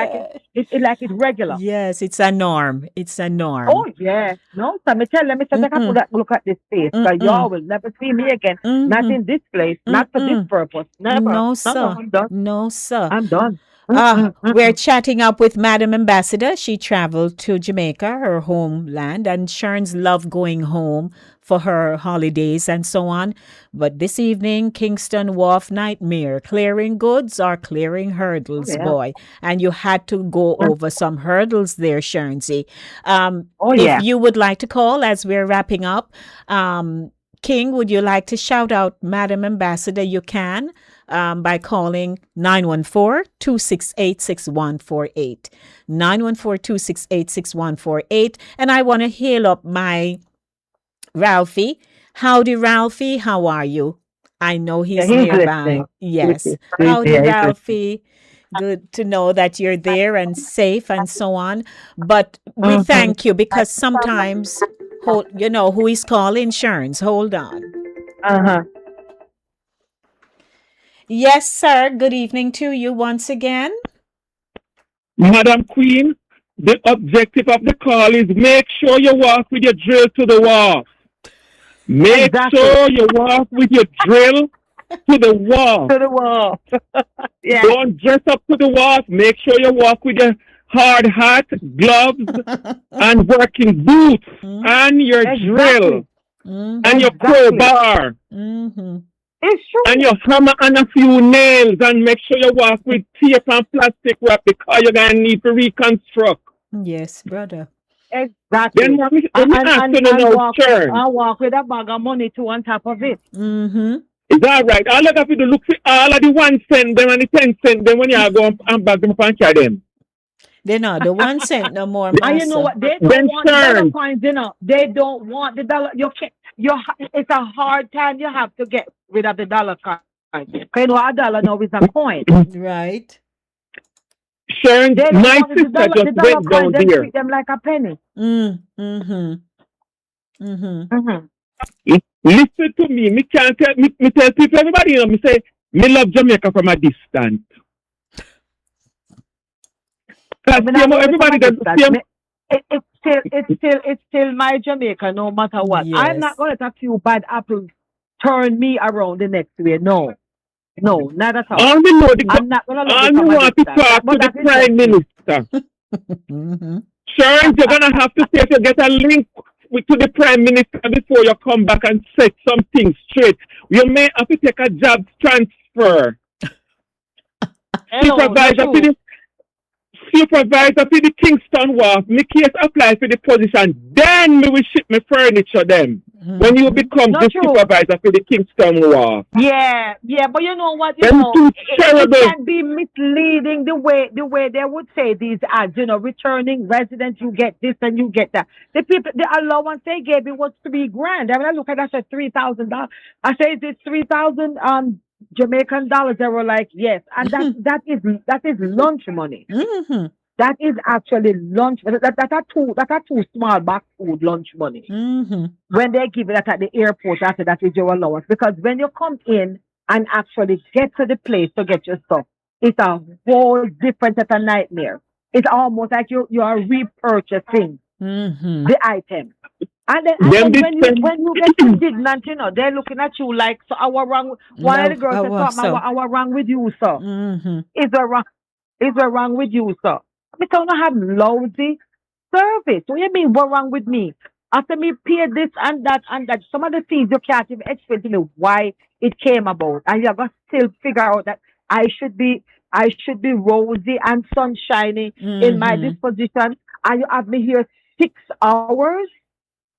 It's like it's regular. Yes, it's a norm. It's a norm. Oh, yeah. No, so let me say, I can look at this face. Because y'all will never see me again. Not in this place. Not for this purpose. Never. No, sir. I'm done. No, sir. I'm done. We're chatting up with Madam Ambassador. She traveled to Jamaica, her homeland, and Sharon's love going home for her holidays and so on. But this evening, Kingston Wharf nightmare, clearing goods or clearing hurdles, boy. And you had to go over some hurdles there, Sharonsy. If you would like to call as we're wrapping up, King, would you like to shout out Madam Ambassador? You can. By calling 914-268-6148. 914-268-6148. And I want to hail up my Ralphie. Howdy, Ralphie. How are you? I know he's nearby. Listening. Yes. Howdy, Ralphie. Good to know that you're there and safe and so on. But we thank you because sometimes, who is calling? Insurance. Hold on. Yes, sir. Good evening to you once again. Madam Queen, the objective of the call is make sure you walk with your drill to the wall. Make sure you walk with your drill to the wall. To the wall. Yeah. Don't dress up to the wall. Make sure you walk with your hard hat, gloves, and working boots, and your drill, and your crowbar. It's true. And your hammer and a few nails, and make sure you walk with tape and plastic wrap because you're going to need to reconstruct. Yes, brother. Exactly. Then let me And ask and you and now, walk Churn. and walk with a bag of money too on top of it. Mm-hmm. Is that right? All I got to do look for all of the 1 cent, them and the 10 cent, then when you go and bag them up and carry them. They know the 1 cent no more, And you know master. what? They don't Then want the dollar Churn. coins, you know. They don't want the dollar. It's a hard time you have to get rid of the dollar coins. 'Cause you know, a dollar now is a coin. Right. Churn, They don't my want sister just the dollar went coins. down Them there. treat them like a penny. Mm-hmm. Mm-hmm. Mm-hmm. Listen to me. Me can't tell me tell people everybody, me say me love Jamaica from a distance. Cause I mean, I you know love it from everybody a does distance. same. It's still my Jamaica, no matter what. I'm not Yes. gonna let a few bad apples turn me around the next way. No, not at all. All me know the I'm not gonna love all it me from a want to distance. talk to But the that is Prime just me. Minister. Mm-hmm. Churn, you're gonna have to say to get a link to the Prime Minister before you come back and set something straight. You may have to take a job transfer. Hello, Supervisor that's for true. the supervisor for the Kingston Wharf. Me case apply for the position. Then me will ship me furniture them. When you become the Not true. supervisor for the Kingston Wharf. Yeah, but you know what? Them too It terrible. can be misleading the way they would say these ads. Returning residents, you get this and you get that. The allowance they gave me was $3,000. I mean, I look at that, I said $3,000. I said, is it 3,000 Jamaican dollars? They were like, yes, and that is lunch money. Mm-hmm. That is actually lunch. That are two small box food lunch money. Mm-hmm. When they give it that at the airport, after that is your allowance. Because when you come in and actually get to the place to get your stuff, it's a whole different set of nightmare. It's almost like you are repurchasing Mm-hmm. the item. And Them then did when you get indignant, they're looking at you like, so our wrong. One of the girls said, So. our wrong with you, sir. Mm-hmm. Is there wrong with you, sir? We don't have lousy service. What do you mean, what wrong with me? After me pay this and that, some of the things you can't even explain to me why it came about. And you got to still figure out that I should be rosy and sunshiny in my Mm-hmm. disposition. And you have me here 6 hours.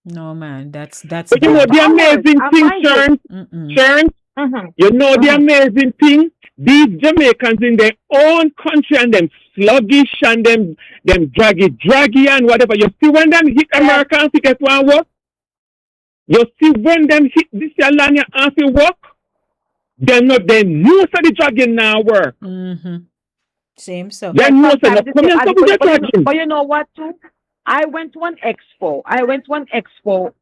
No, man, that's But you know bad. the amazing I thing, mind it. Churn, Mm-mm. Churn, Mm-hmm. you know the Mhm. amazing thing? These Jamaicans in their own country and them sluggish and them draggy and whatever. You see when them hit America and get one work? You see when them hit this land and fi work? They know so the dragging now work. Mm-hmm. Same so. They know so Sometimes now come here so the dragging. but you know what too? I went to one expo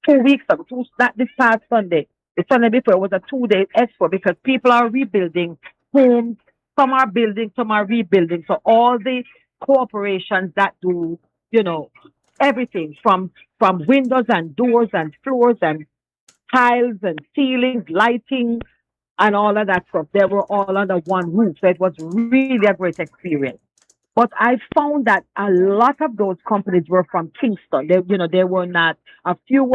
2 weeks ago. Not this past Sunday. The Sunday before it was a 2 day expo because people are rebuilding homes. Some are building, some are rebuilding. So all the corporations that do, everything from windows and doors and floors and tiles and ceilings, lighting, and all of that stuff. They were all under one roof. So it was really a great experience. But I found that a lot of those companies were from Kingston. They were not. A few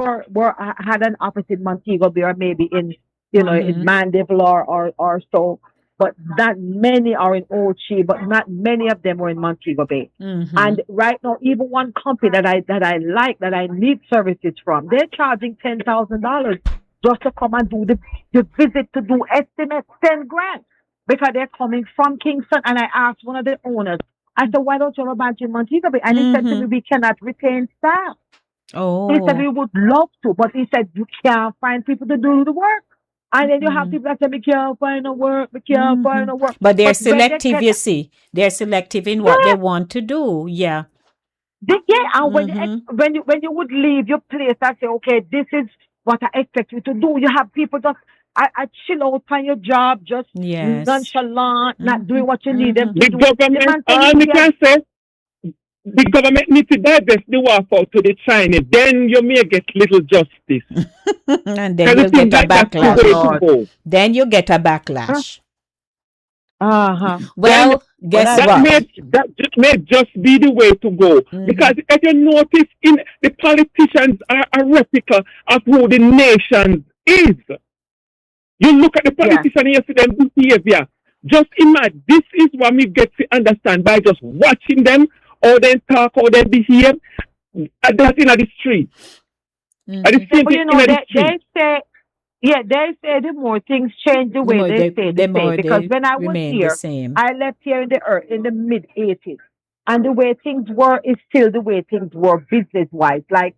had an office in Montego Bay or maybe in Mm-hmm. Mandeville or so. But not many are in Ochi. But not many of them were in Montego Bay. Mm-hmm. And right now, even one company that I like that I need services from, they're charging $10,000 just to come and do the visit to do estimates, $10,000 because they're coming from Kingston. And I asked one of the owners. I said, why don't you have a branch in Montego Bay? And he said to me, we cannot retain staff. He said, we Oh. would love to, but he said, you can't find people to do the work. And then you have people that say, we can't find no work, we can't find no work. But they're when they selective, get, you see. They're selective in what they want to do. Yeah. and Mm-hmm. when you would leave your place and say, okay, this is what I expect you to do, you have people just I chill out on your job, just Yes. nonchalant, not doing what you need them to The do. government, all we can say, the government needs to divest the wharf out to the Chinese. Then you may get little justice. And then you get a That's the way backlash. to go. Then you get a backlash. Well, guess Well, what? That may just be the way to go. Because if you notice, the politicians are a replica of who the nation is. You look at the politician and you see them behavior. Just imagine, this is what we get to understand by just watching them, how they talk, how they behave. That's in the street. Mm. And the same But thing you in know, the street. they say the more things change, the The way more they stay the the same. more Because they when I was remain the here, same. I left here in the mid '80s, and the way things were is still the way things were business wise. Like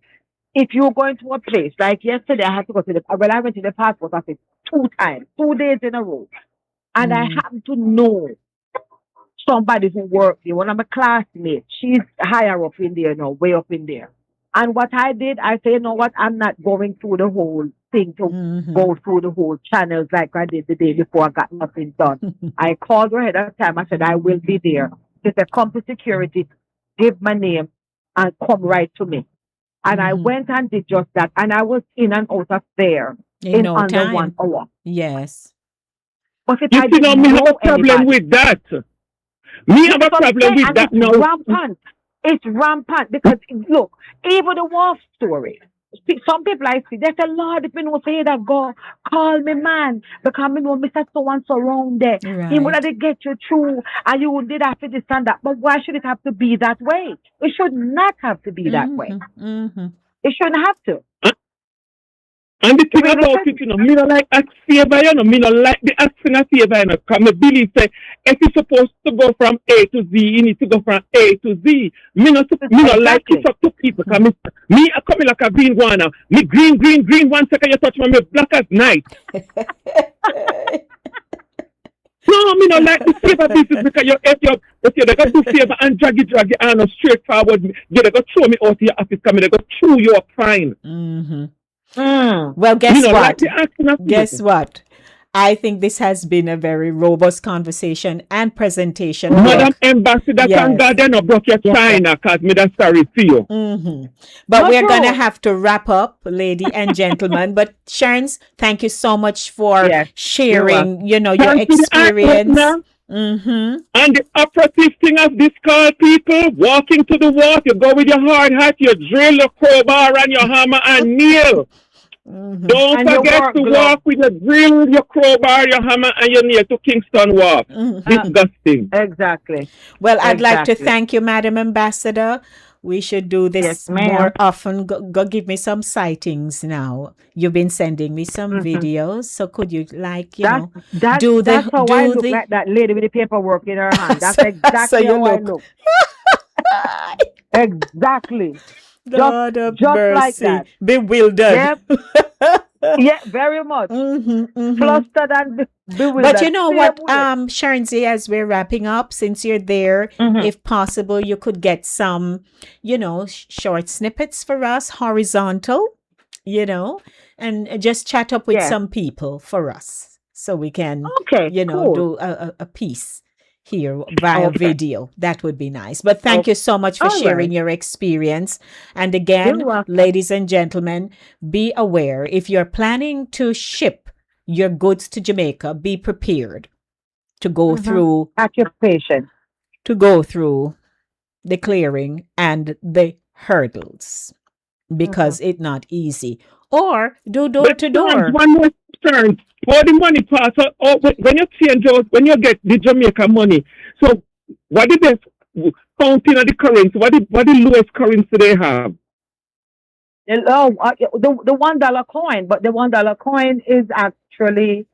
if you're going to a place, like yesterday, I had to go to I went to the passport office 2 times, 2 days in a row, and I Mm. happen to know somebody who worked there, one of my classmates. She's higher up in there now, way up in there. And what I did, I said, you know what, I'm not going through the whole thing to Mm-hmm. go through the whole channels like I did the day before I got nothing done. I called her ahead of time. I said, I will be there. She said, come to security, give my name, and come right to me. And I Mm-hmm. went and did just that. And I was in and out of there In in no under 1 time. hour. Yes. But if You I see now, didn't me have know a problem anybody, with that. Me yeah, have a that's what I'm problem saying, with and that it's now. rampant. It's rampant because look, even the wolf story. Some people I see, they say, Lord, if you know say that go, call me man, because me know Mr. So and so around there. He would Right. have get you through and you did have to this and that. But why should it have to be that way? It should not have to be that way. Mm-hmm. Mm-hmm. It shouldn't have to. And the It thing really about it, shouldn't. me not like ask favor, me not like the asking a favor, because me believe say, if you're supposed to go from A to Z, you need to go from A to Z. Me not like Exactly. it up to people, because me I coming like a green one now. Me green, 1 second you touch me black as night. No, me not like the favor business, because if you're going to do favor and drag it, and straightforward, you're going to throw me out of your office, because they're going to chew your fine. Mm-hmm. Mm. Well, Me guess not like what? the asking a favor. Guess what? I think this has been a very robust conversation and presentation. Madam Look, Ambassador, thank God yes. they not broke your Yes, sir. China, because me that's sorry for you. Mm-hmm. But No, we're gonna true. have to wrap up, lady and gentlemen. But Sharon's, thank you so much for Yes. You're sharing, welcome. your Thank you, the eye experience. opener Mm-hmm. and the operative thing of this call, people. Walking to the wharf, you go with your hard hat, you drill your crowbar and your hammer and nail. Mm-hmm. Don't And your forget work to glove. walk with your drill, your crowbar, your hammer, and your nail to Kingston Wharf. Mm-hmm. Disgusting. Exactly. Well, I'd like to Exactly. thank you, Madam Ambassador. We should do Yes, this ma'am. more often. Go give me some sightings now. You've been sending me some Mm-hmm. videos, so could you That's do that's how I look the like that lady with the paperwork in her hand. That's so exactly you how I look. look. Exactly. Lord of Just like mercy, that. bewildered. Yep. Yeah, very much. Mm-hmm, mm-hmm. Flustered and But bewildered. you know Same what, way. Sharonzy, as we're wrapping up, since you're there, Mm-hmm. if possible, you could get some, short snippets for us, horizontal, and just chat up with Yeah. some people for us so we can, Okay, cool. do a piece here via Okay. video. That would be nice. But thank Okay. you so much for All sharing right. your experience. And You're again, welcome. ladies and gentlemen, be aware if you're planning to ship your goods to Jamaica, be prepared to go Mm-hmm. through Occupation. the clearing and the hurdles Mm-hmm. because it's not easy. Or do door But to Terrence, door. one more turn. For the money part, when you change out, when you get the Jamaica money, so what the best counting of the currency? What the lowest currency they have? The $1 coin, but the $1 coin is actually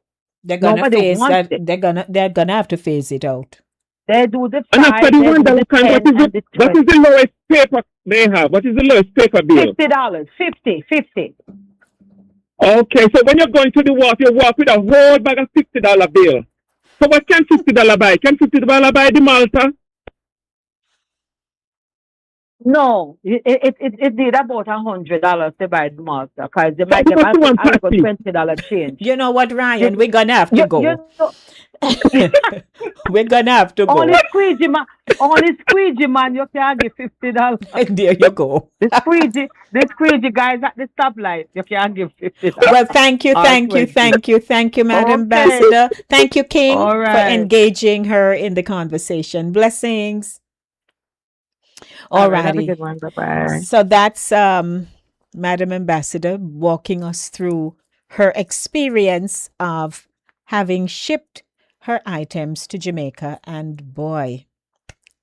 They're gonna nobody phase wants that. it. They're gonna have to phase it out. They do the And after 5, the they do $1 the coin, 10, what is and the what 20. is the lowest paper they have? What is the lowest paper bill? $50, 50. Okay, so when you're going to the wharf, you walk with a whole bag of $50 bill. So what can $50 buy? Can $50 buy the Malta? No, it did about $100 to buy the master because they So might give what's us the one I got party? $20 change. You know what, Ryan? You, We're gonna have to you go. know, We're gonna have to only go. squeegee man, you can give $50. And there you go. The squeegee guys at the stoplight, you can give $50 Well, thank you, or thank you, 20. thank you, thank you, Madam Okay, Ambassador. Thank you, King, all for right, engaging her in the conversation. Blessings. all right. Have a Alrighty. good one. Bye bye. So that's Madam Ambassador walking us through her experience of having shipped her items to Jamaica, and boy,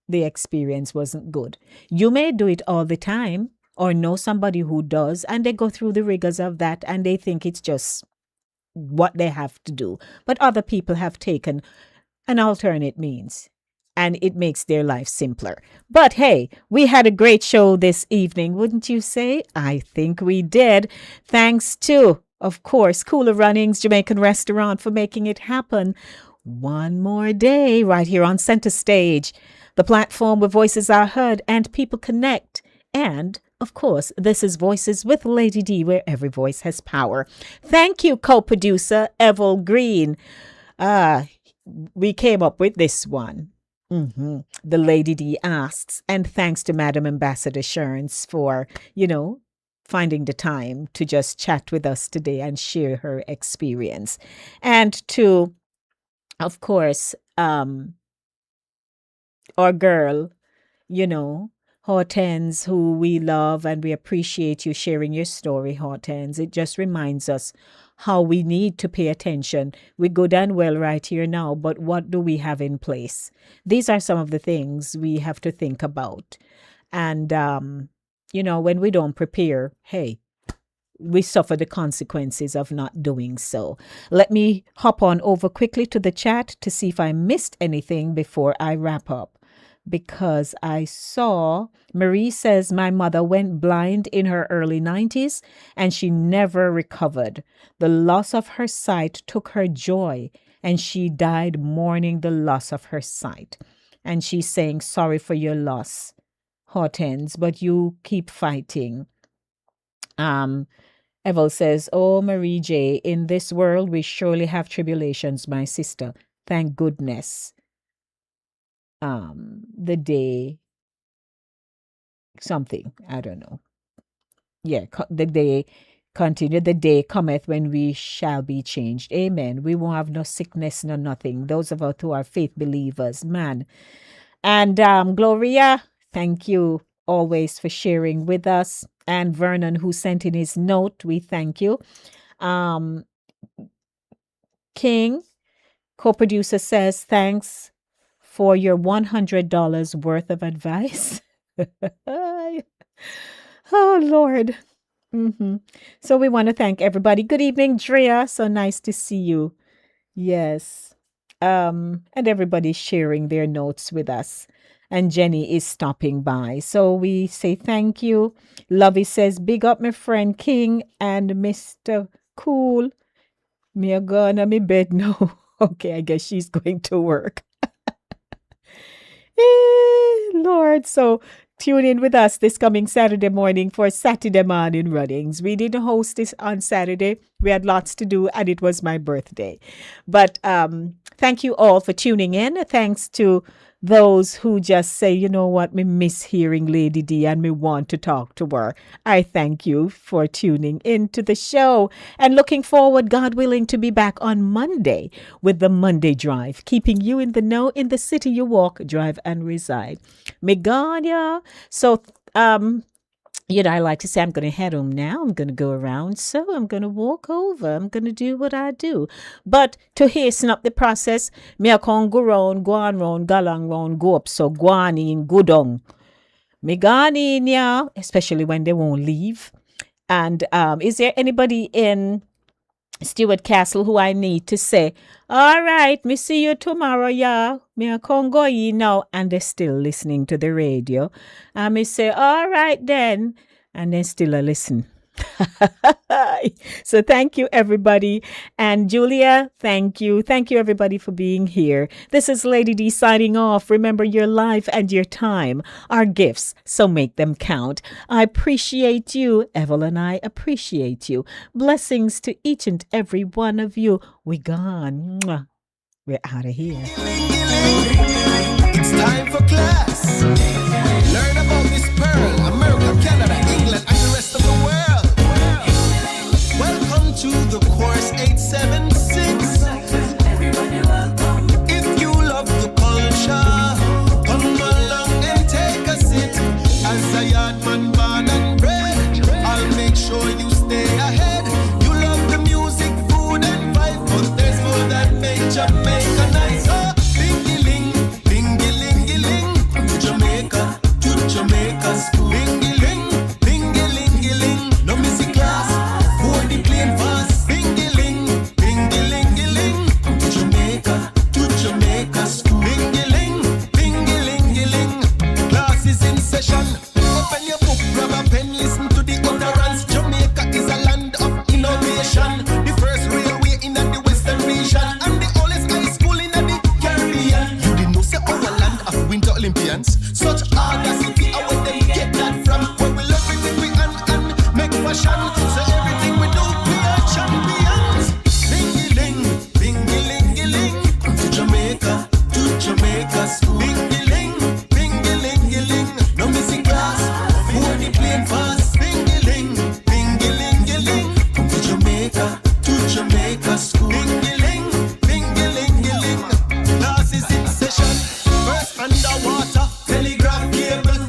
the experience wasn't good. You may do it all the time, or know somebody who does, and they go through the rigors of that and they think it's just what they have to do. But other people have taken an alternate means and it makes their life simpler. But hey, we had a great show this evening, wouldn't you say? I think we did. Thanks to, of course, Cooler Runnings Jamaican Restaurant for making it happen. One more day right here on Center Stage, the platform where voices are heard and people connect. And of course, this is Voices with Lady D, where every voice has power. Thank you, co-producer Evel Green. We came up with this one. The Lady D asks, and thanks to Madam Ambassador Sherns for, finding the time to just chat with us today and share her experience. And to, of course, our girl, Hortense, who we love and we appreciate you sharing your story, Hortense. It just reminds us how we need to pay attention. We're good and well right here now, but what do we have in place? These are some of the things we have to think about. And, when we don't prepare, hey, we suffer the consequences of not doing so. Let me hop on over quickly to the chat to see if I missed anything before I wrap up. Because I saw Marie says my mother went blind in her early 90s and she never recovered. The loss of her sight took her joy and she died mourning the loss of her sight. And she's saying, sorry for your loss, Hortense, but you keep fighting. Evel says, oh, Marie J., in this world we surely have tribulations, my sister. Thank goodness. The day something, I don't know. Yeah, the day continue. The day cometh when we shall be changed. Amen. We won't have no sickness, no nothing. Those of us who are faith believers, man. And Gloria, thank you always for sharing with us. And Vernon, who sent in his note, we thank you. King, co-producer, says thanks for your $100 worth of advice. Oh, Lord. So we want to thank everybody. Good evening, Drea. So nice to see you. Yes. And everybody's sharing their notes with us. And Jenny is stopping by. So we say thank you. Lovey says, big up my friend King and Mr. Cool. Me a gone on me bed now. Okay, I guess she's going to work. Lord, so tune in with us this coming Saturday morning for Saturday morning runnings. We didn't host this on Saturday. We had lots to do and it was my birthday. But thank you all for tuning in. Thanks to those who just say, you know what, me miss hearing Lady D and me want to talk to her. I thank you for tuning into the show and looking forward, God willing, to be back on Monday with the Monday Drive, keeping you in the know in the city you walk, drive, and reside. Me God, yeah. So, I like to say I'm going to head home now. I'm going to go around. So I'm going to walk over. I'm going to do what I do. But to hasten up the process, me I can go round, go on round, go along round, go up. So go on in, go down. Me gone in, yeah, especially when they won't leave. And is there anybody in Stewart Castle who I need to say, all right, me see you tomorrow, yeah. Me I can't go in now. And they're still listening to the radio. And me say, all right then. And then still a listen. So thank you, everybody. And Julia, thank you. Thank you, everybody, for being here. This is Lady D signing off. Remember, your life and your time are gifts, so make them count. I appreciate you. Evel and I appreciate you. Blessings to each and every one of you. We gone. Mwah. We're out of here. It's time for class. Learn about this pearl, America, Canada, England, and the rest of the world. Welcome to the course 8